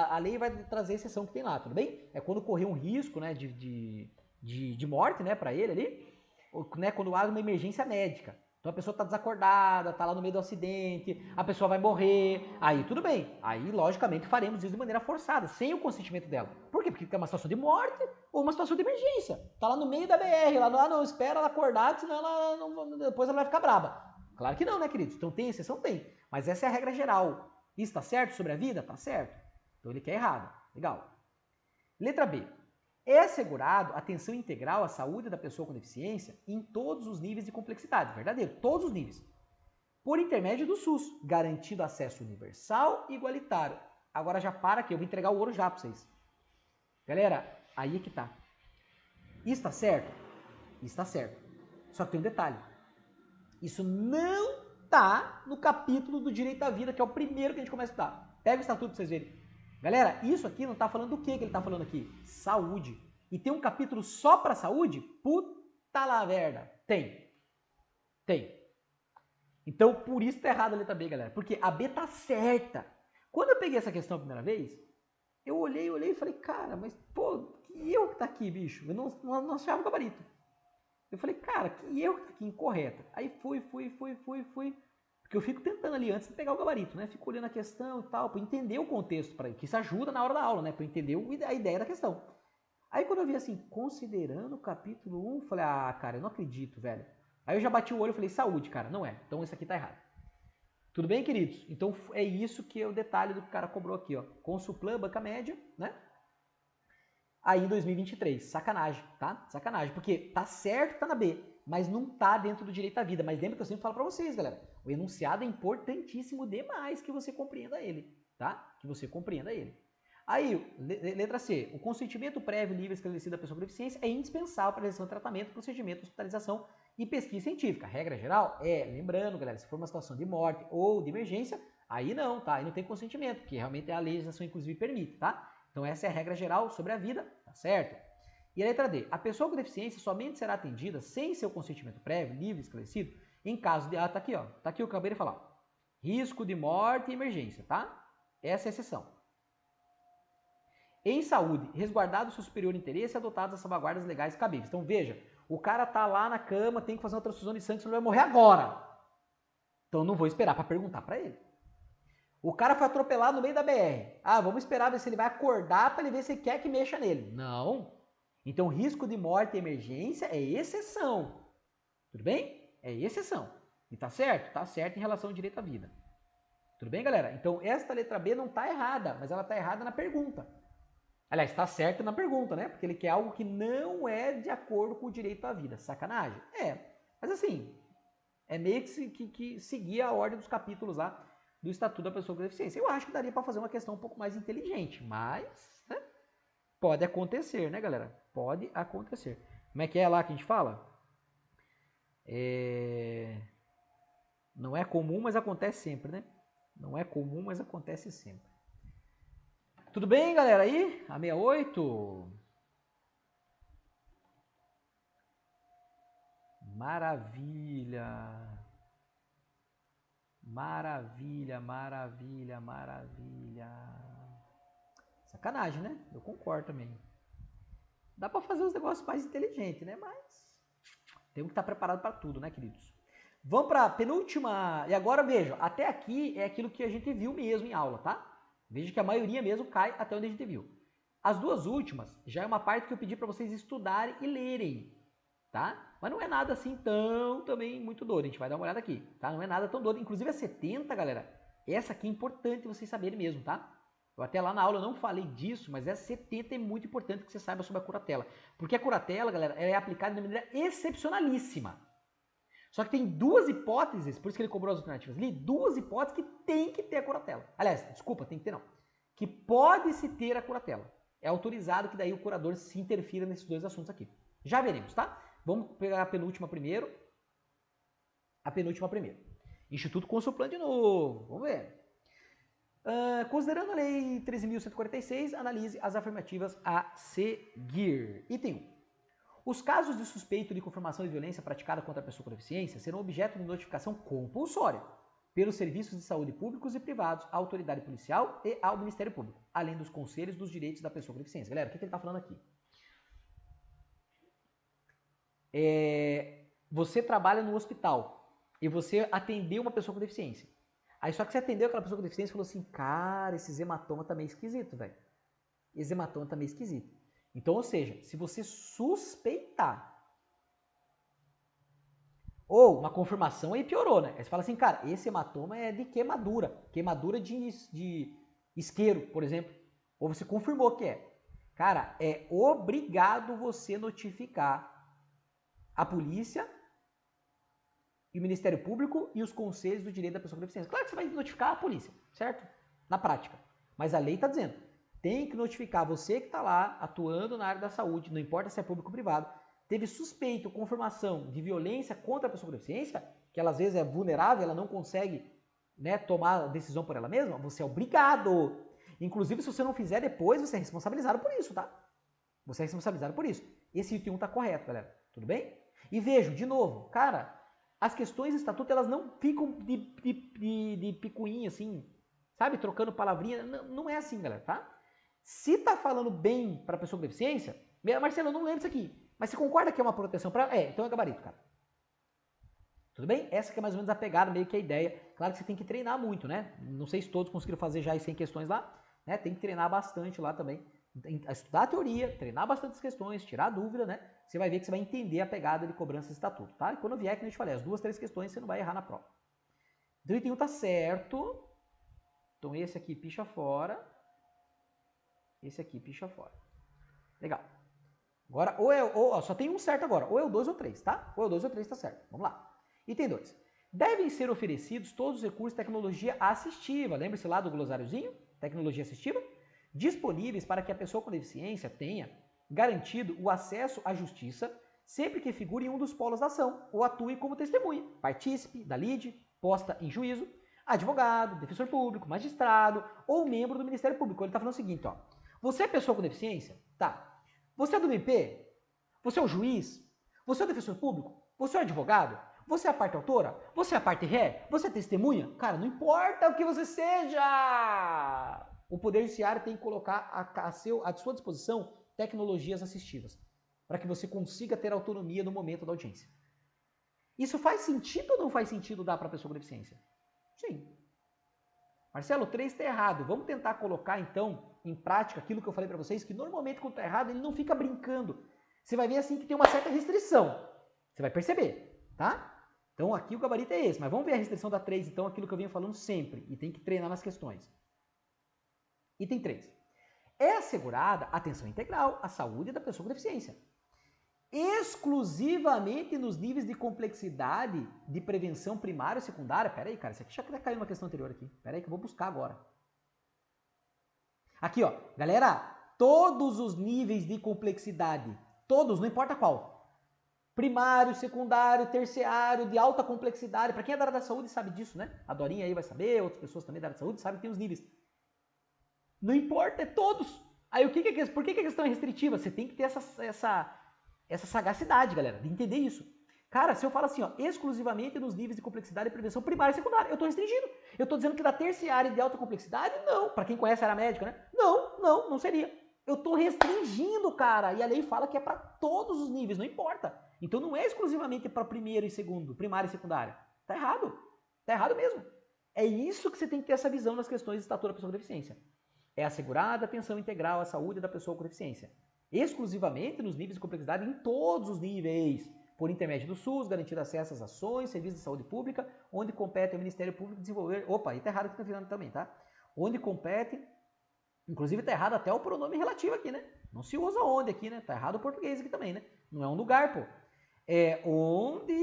A lei vai trazer a exceção que tem lá, tudo bem? É quando correr um risco, né, de morte, né, para ele ali, ou, né, quando há uma emergência médica. Então a pessoa está desacordada, está lá no meio do acidente, a pessoa vai morrer, aí tudo bem. Aí, logicamente, faremos isso de maneira forçada, sem o consentimento dela. Por quê? Porque é uma situação de morte ou uma situação de emergência. Está lá no meio da BR, lá não espera ela acordar, senão depois ela vai ficar braba. Claro que não, né, queridos? Então tem exceção? Tem. Mas essa é a regra geral. Isso está certo sobre a vida? Está certo. Então ele quer errado. Legal. Letra B. É assegurado atenção integral à saúde da pessoa com deficiência em todos os níveis de complexidade. Verdadeiro, todos os níveis. Por intermédio do SUS, garantindo acesso universal e igualitário. Agora já para aqui, eu vou entregar o ouro já para vocês. Galera, aí é que tá. Isso está certo? Isso está certo. Só que tem um detalhe. Isso não tá no capítulo do direito à vida, que é o primeiro que a gente começa a estudar. Pega o estatuto para vocês verem. Galera, isso aqui não tá falando do que ele tá falando aqui? Saúde. E tem um capítulo só para saúde? Puta la verda. Tem. Então, por isso tá errado a letra B, galera. Porque a B tá certa. Quando eu peguei essa questão a primeira vez, eu olhei e falei, cara, mas, pô, que eu que tá aqui, bicho? Eu não achava o gabarito. Eu falei, cara, que eu que tá aqui incorreta. Aí fui. Porque eu fico tentando ali antes de pegar o gabarito, né? Fico olhando a questão e tal, para entender o contexto, que isso ajuda na hora da aula, né? Para entender a ideia da questão. Aí quando eu vi assim, considerando o capítulo 1, falei, cara, eu não acredito, velho. Aí eu já bati o olho e falei, saúde, cara, não é. Então isso aqui tá errado. Tudo bem, queridos? Então é isso que é o detalhe do que o cara cobrou aqui, ó. Consulplan, banca média, né? Aí em 2023, sacanagem, tá? Sacanagem, porque tá certo que tá na B, mas não tá dentro do direito à vida. Mas lembra que eu sempre falo pra vocês, galera, o enunciado é importantíssimo demais que você compreenda ele, tá? Que você compreenda ele. Aí, letra C, o consentimento prévio livre esclarecido da pessoa com deficiência é indispensável para a realização de tratamento, procedimento, hospitalização e pesquisa científica. Regra geral lembrando, galera, se for uma situação de morte ou de emergência, aí não, tá? Aí não tem consentimento, porque realmente a legislação inclusive permite, tá? Então essa é a regra geral sobre a vida, tá certo? E a letra D, a pessoa com deficiência somente será atendida sem seu consentimento prévio, livre, esclarecido, em caso de... tá aqui, ó. Tá aqui o que eu acabei de falar. Risco de morte e emergência, tá? Essa é a exceção. Em saúde, resguardado o seu superior interesse e adotadas as salvaguardas legais cabíveis. Então veja, o cara tá lá na cama, tem que fazer uma transfusão de sangue, senão ele vai morrer agora. Então não vou esperar para perguntar para ele. O cara foi atropelado no meio da BR. Vamos esperar ver se ele vai acordar para ele ver se ele quer que mexa nele. Não. Então, risco de morte e emergência é exceção. Tudo bem? É exceção. E tá certo? Tá certo em relação ao direito à vida. Tudo bem, galera? Então, esta letra B não tá errada, mas ela tá errada na pergunta. Aliás, tá certo na pergunta, né? Porque ele quer algo que não é de acordo com o direito à vida. Sacanagem? Mas assim, é meio que seguir a ordem dos capítulos lá do Estatuto da Pessoa com Deficiência. Eu acho que daria para fazer uma questão um pouco mais inteligente, mas né? Pode acontecer, né, galera? Pode acontecer. Como é que é lá que a gente fala? Não é comum, mas acontece sempre, né? Não é comum, mas acontece sempre. Tudo bem, galera? Aí, a 68. Maravilha. Maravilha. Sacanagem, né? Eu concordo também. Dá para fazer os negócios mais inteligentes, né? Mas temos que estar preparado para tudo, né, queridos? Vamos para a penúltima. E agora, veja, até aqui é aquilo que a gente viu mesmo em aula, tá? Veja que a maioria mesmo cai até onde a gente viu. As duas últimas já é uma parte que eu pedi para vocês estudarem e lerem, tá? Mas não é nada assim tão também muito doido. A gente vai dar uma olhada aqui, tá? Não é nada tão doido. Inclusive a 70, galera, Essa aqui é importante vocês saberem mesmo, tá? Eu até lá na aula eu não falei disso, mas essa 70 é muito importante que você saiba sobre a curatela. Porque a curatela, galera, ela é aplicada de maneira excepcionalíssima. Só que tem duas hipóteses, por isso que ele cobrou as alternativas ali, duas hipóteses que tem que ter a curatela. Aliás, desculpa, tem que ter não. Que pode-se ter a curatela. É autorizado que daí o curador se interfira nesses dois assuntos aqui. Já veremos, tá? Vamos pegar a penúltima primeiro. A penúltima primeiro. Instituto Consulplan de novo. Vamos ver. Considerando a Lei 13.146, analise as afirmativas a seguir. Item 1. Os casos de suspeito de confirmação de violência praticada contra a pessoa com deficiência serão objeto de notificação compulsória pelos serviços de saúde públicos e privados, à autoridade policial e ao Ministério Público, além dos conselhos dos direitos da pessoa com deficiência. Galera, o que ele está falando aqui? Você trabalha no hospital e você atendeu uma pessoa com deficiência. Aí só que você atendeu aquela pessoa com deficiência e falou assim, cara, esse hematoma tá meio esquisito, velho. Esse hematoma tá meio esquisito. Então, ou seja, se você suspeitar, ou uma confirmação aí piorou, né? Aí você fala assim, cara, esse hematoma é de queimadura de isqueiro, por exemplo. Ou você confirmou que é. Cara, é obrigado você notificar a polícia e o Ministério Público e os conselhos do direito da pessoa com deficiência. Claro que você vai notificar a polícia, certo? Na prática. Mas a lei está dizendo, tem que notificar você que está lá atuando na área da saúde, não importa se é público ou privado, teve suspeito, confirmação de violência contra a pessoa com deficiência, que ela às vezes é vulnerável, ela não consegue, né, tomar a decisão por ela mesma, você é obrigado. Inclusive, se você não fizer depois, você é responsabilizado por isso, tá? Você é responsabilizado por isso. Esse item 1 está correto, galera. Tudo bem? E vejo, de novo, cara, as questões do estatuto, elas não ficam de picuinha, assim, sabe? Trocando palavrinha. Não é assim, galera, tá? Se tá falando bem para a pessoa com deficiência, Marcelo, eu não lembro isso aqui, mas você concorda que é uma proteção para... então é gabarito, cara. Tudo bem? Essa que é mais ou menos a pegada, meio que a ideia. Claro que você tem que treinar muito, né? Não sei se todos conseguiram fazer já as 100 questões lá, né? Tem que treinar bastante lá também. Estudar a teoria, treinar bastante as questões, tirar a dúvida, né? Você vai ver que você vai entender a pegada de cobrança de estatuto, tá? E quando vier, que eu te falei, as 2, 3 questões você não vai errar na prova. Então o item 1 tá certo. Então esse aqui picha fora. Esse aqui picha fora. Legal. Agora, só tem um certo agora. Ou é o 2 ou 3, tá? Ou é o 2 ou 3, tá certo. Vamos lá. Item 2. Devem ser oferecidos todos os recursos de tecnologia assistiva. Lembre-se lá do glossáriozinho? Tecnologia assistiva? Disponíveis para que a pessoa com deficiência tenha garantido o acesso à justiça sempre que figure em um dos polos da ação ou atue como testemunha, partícipe da lide, posta em juízo, advogado, defensor público, magistrado ou membro do Ministério Público. Ele está falando o seguinte, ó. Você é pessoa com deficiência? Tá. Você é do MP? Você é o juiz? Você é o defensor público? Você é o advogado? Você é a parte autora? Você é a parte ré? Você é testemunha? Cara, não importa o que você seja! O Poder Judiciário tem que colocar à sua disposição tecnologias assistivas, para que você consiga ter autonomia no momento da audiência. Isso faz sentido ou não faz sentido dar para a pessoa com deficiência? Sim. Marcelo, 3 está errado. Vamos tentar colocar, então, em prática aquilo que eu falei para vocês, que normalmente quando está errado, ele não fica brincando. Você vai ver assim que tem uma certa restrição. Você vai perceber, tá? Então aqui o gabarito é esse, mas vamos ver a restrição da 3, então, aquilo que eu venho falando sempre, e tem que treinar nas questões. Item 3. É assegurada atenção integral à saúde da pessoa com deficiência, exclusivamente nos níveis de complexidade de prevenção primária e secundária. Pera aí, cara, isso aqui já caiu numa questão anterior aqui. Pera aí que eu vou buscar agora. Aqui, ó, galera, todos os níveis de complexidade, todos, não importa qual. Primário, secundário, terciário, de alta complexidade. Para quem é da área da saúde sabe disso, né? A Dorinha aí vai saber, outras pessoas também da área da saúde sabem que tem os níveis. Não importa, é todos. Aí por que a questão é restritiva? Você tem que ter essa sagacidade, galera, de entender isso. Cara, se eu falo assim, ó, exclusivamente nos níveis de complexidade e prevenção primária e secundária, eu estou restringindo. Eu estou dizendo que da terciária e de alta complexidade, não. Para quem conhece a área médica, né? Não seria. Eu estou restringindo, cara. E a lei fala que é para todos os níveis, não importa. Então não é exclusivamente para primeiro e segundo, primária e secundária. Tá errado. Tá errado mesmo. É isso que você tem que ter essa visão nas questões de estatura da pessoa com deficiência. É assegurada a atenção integral à saúde da pessoa com deficiência. Exclusivamente nos níveis de complexidade, em todos os níveis. por intermédio do SUS, garantir acesso às ações, serviços de saúde pública, onde compete ao Ministério Público desenvolver... Opa, aí tá errado aqui no final também, tá? Onde compete... Inclusive tá errado até o pronome relativo aqui, né? Não se usa onde aqui, né? Tá errado o português aqui também, né? Não é um lugar, pô. É onde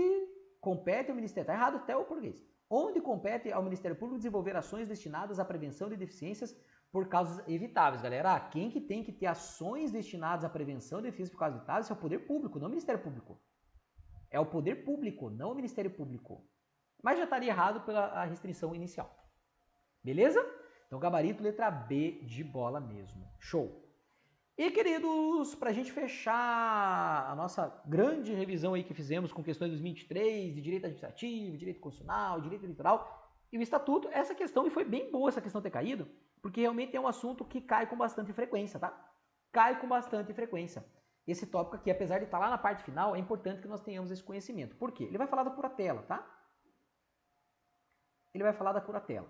compete ao Ministério... Tá errado até o português. Onde compete ao Ministério Público desenvolver ações destinadas à prevenção de deficiências por causas evitáveis, galera. Quem que tem que ter ações destinadas à prevenção de deficiências por causas evitáveis é o poder público, não o Ministério Público. É o poder público, não o Ministério Público. Mas já estaria errado pela restrição inicial. Beleza? Então, gabarito, letra B de bola mesmo. Show! E, queridos, para a gente fechar a nossa grande revisão aí que fizemos com questões de 2023, de direito administrativo, direito constitucional, direito eleitoral e o estatuto, essa questão, e foi bem boa essa questão ter caído, porque realmente é um assunto que cai com bastante frequência, tá? Cai com bastante frequência. Esse tópico aqui, apesar de estar lá na parte final, é importante que nós tenhamos esse conhecimento. Por quê? Ele vai falar da curatela, tá? Ele vai falar da curatela.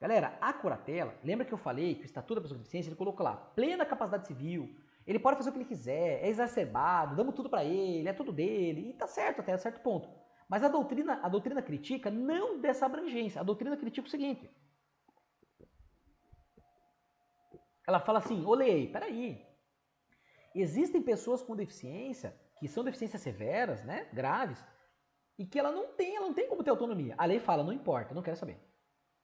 Galera, a curatela, lembra que eu falei que o Estatuto da Pessoa com Deficiência, ele colocou lá, plena capacidade civil, ele pode fazer o que ele quiser, é exacerbado, damos tudo para ele, é tudo dele, e tá certo até certo ponto. Mas a doutrina critica não dessa abrangência, a doutrina critica o seguinte. Ela fala assim, ô lei, peraí, existem pessoas com deficiência, que são deficiências severas, né, graves, e que ela não tem como ter autonomia. A lei fala, não importa, não quero saber.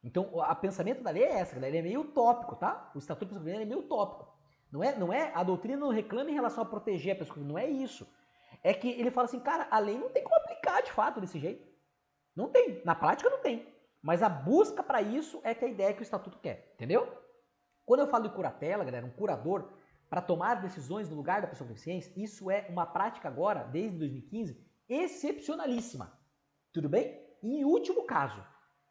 Então, o pensamento da lei é essa, galera, ele é meio utópico, tá? O Estatuto da Pessoa com Deficiência é meio utópico. Não é, a doutrina não reclama em relação a proteger a pessoa, não é isso. É que ele fala assim, cara, a lei não tem como aplicar de fato desse jeito. Não tem, na prática não tem. Mas a busca para isso é que a ideia que o Estatuto quer, entendeu? Quando eu falo de curatela, galera, um curador para tomar decisões no lugar da pessoa com deficiência, isso é uma prática agora, desde 2015, excepcionalíssima. Tudo bem? Em último caso.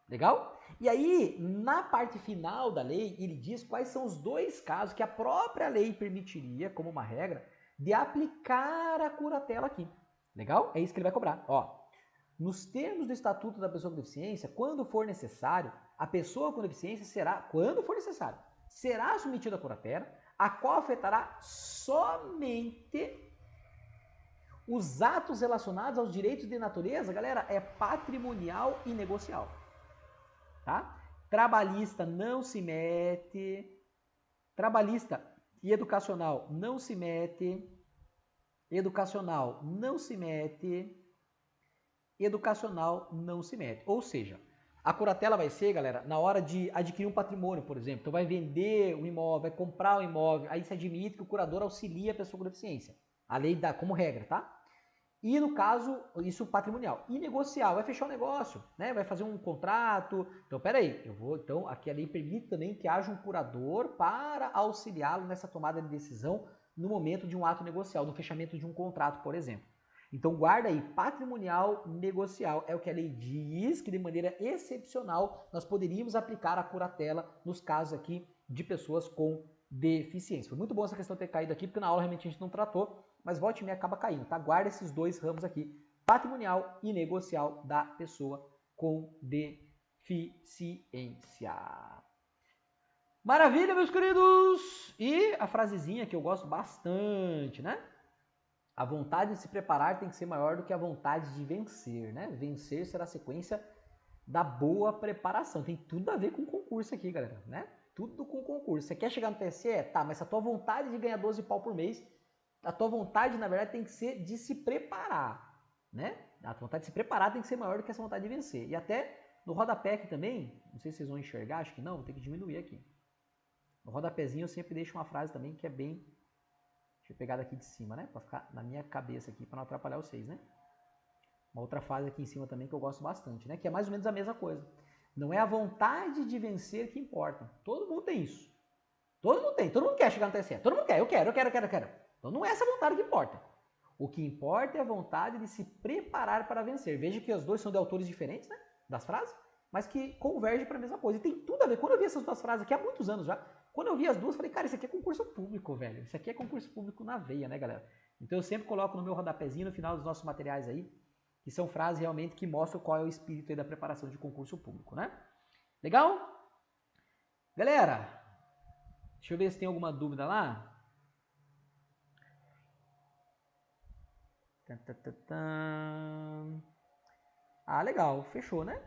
Legal? E aí, na parte final da lei, ele diz quais são os dois casos que a própria lei permitiria, como uma regra, de aplicar a curatela aqui. Legal? É isso que ele vai cobrar. Ó, nos termos do Estatuto da Pessoa com Deficiência, quando for necessário, a pessoa com deficiência será, quando for necessário, será submetida à curatela, a qual afetará somente os atos relacionados aos direitos de natureza, galera, é patrimonial e negocial. Tá? Trabalhista não se mete, trabalhista e educacional não se mete, educacional não se mete, educacional não se mete. Ou seja, a curatela vai ser, galera, na hora de adquirir um patrimônio, por exemplo. Então vai vender o imóvel, vai comprar o imóvel, aí se admite que o curador auxilia a pessoa com deficiência. A lei dá como regra, tá? E no caso, isso patrimonial. E negocial, vai fechar um negócio, né? Vai fazer um contrato. Então, peraí, então, aqui a lei permite também que haja um curador para auxiliá-lo nessa tomada de decisão no momento de um ato negocial, no fechamento de um contrato, por exemplo. Então, guarda aí, patrimonial, negocial, é o que a lei diz que de maneira excepcional nós poderíamos aplicar a curatela nos casos aqui de pessoas com deficiência. Foi muito bom essa questão ter caído aqui, porque na aula realmente a gente não tratou, mas volte e meia acaba caindo, tá? Guarda esses dois ramos aqui, patrimonial e negocial da pessoa com deficiência. Maravilha, meus queridos! E a frasezinha que eu gosto bastante, né? A vontade de se preparar tem que ser maior do que a vontade de vencer, né? Vencer será a sequência da boa preparação. Tem tudo a ver com concurso aqui, galera, né? Tudo com concurso. Você quer chegar no TSE? Tá, mas a tua vontade de ganhar 12 pau por mês, a tua vontade, na verdade, tem que ser de se preparar, né? A tua vontade de se preparar tem que ser maior do que essa vontade de vencer. E até no rodapé aqui também, não sei se vocês vão enxergar, acho que não, vou ter que diminuir aqui. No rodapézinho eu sempre deixo uma frase também que é bem... Deixa eu pegar daqui de cima, né? Pra ficar na minha cabeça aqui, pra não atrapalhar vocês, né? Uma outra frase aqui em cima também que eu gosto bastante, né? Que é mais ou menos a mesma coisa. Não é a vontade de vencer que importa. Todo mundo tem isso. Todo mundo tem. Todo mundo quer chegar no TSE. Todo mundo quer. Eu quero. Então não é essa vontade que importa. O que importa é a vontade de se preparar para vencer. Veja que os dois são de autores diferentes, né? Das frases, mas que convergem para a mesma coisa. E tem tudo a ver. Quando eu vi essas duas frases aqui há muitos anos já, quando eu vi as duas, falei, cara, isso aqui é concurso público, velho. Isso aqui é concurso público na veia, né, galera? Então eu sempre coloco no meu rodapézinho, no final dos nossos materiais aí, que são frases realmente que mostram qual é o espírito aí da preparação de concurso público, né? Legal? Galera, deixa eu ver se tem alguma dúvida lá. Ah, legal, fechou, né?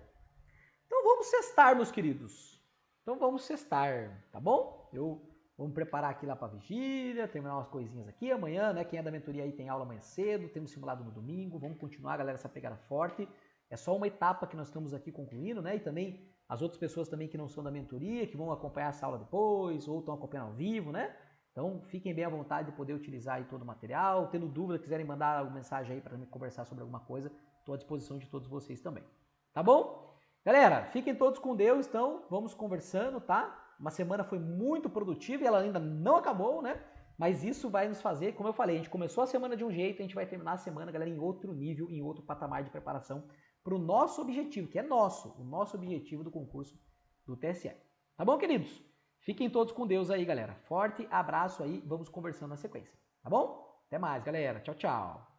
Então vamos sextar, meus queridos. Então vamos sextar, tá bom? Vamos preparar aqui lá para vigília, terminar umas coisinhas aqui. Amanhã, né? Quem é da mentoria aí tem aula amanhã cedo, temos simulado no domingo. Vamos continuar, galera, essa pegada forte. É só uma etapa que nós estamos aqui concluindo, né? E também as outras pessoas também que não são da mentoria, que vão acompanhar essa aula depois, ou estão acompanhando ao vivo, né? Então fiquem bem à vontade de poder utilizar aí todo o material. Tendo dúvida, quiserem mandar alguma mensagem aí para me conversar sobre alguma coisa, estou à disposição de todos vocês também. Tá bom? Galera, fiquem todos com Deus, então vamos conversando, tá? Uma semana foi muito produtiva e ela ainda não acabou, né? Mas isso vai nos fazer, como eu falei, a gente começou a semana de um jeito, a gente vai terminar a semana, galera, em outro nível, em outro patamar de preparação para o nosso objetivo, que é o nosso objetivo do concurso do TSE. Tá bom, queridos? Fiquem todos com Deus aí, galera. Forte abraço aí, vamos conversando na sequência. Tá bom? Até mais, galera. Tchau, tchau.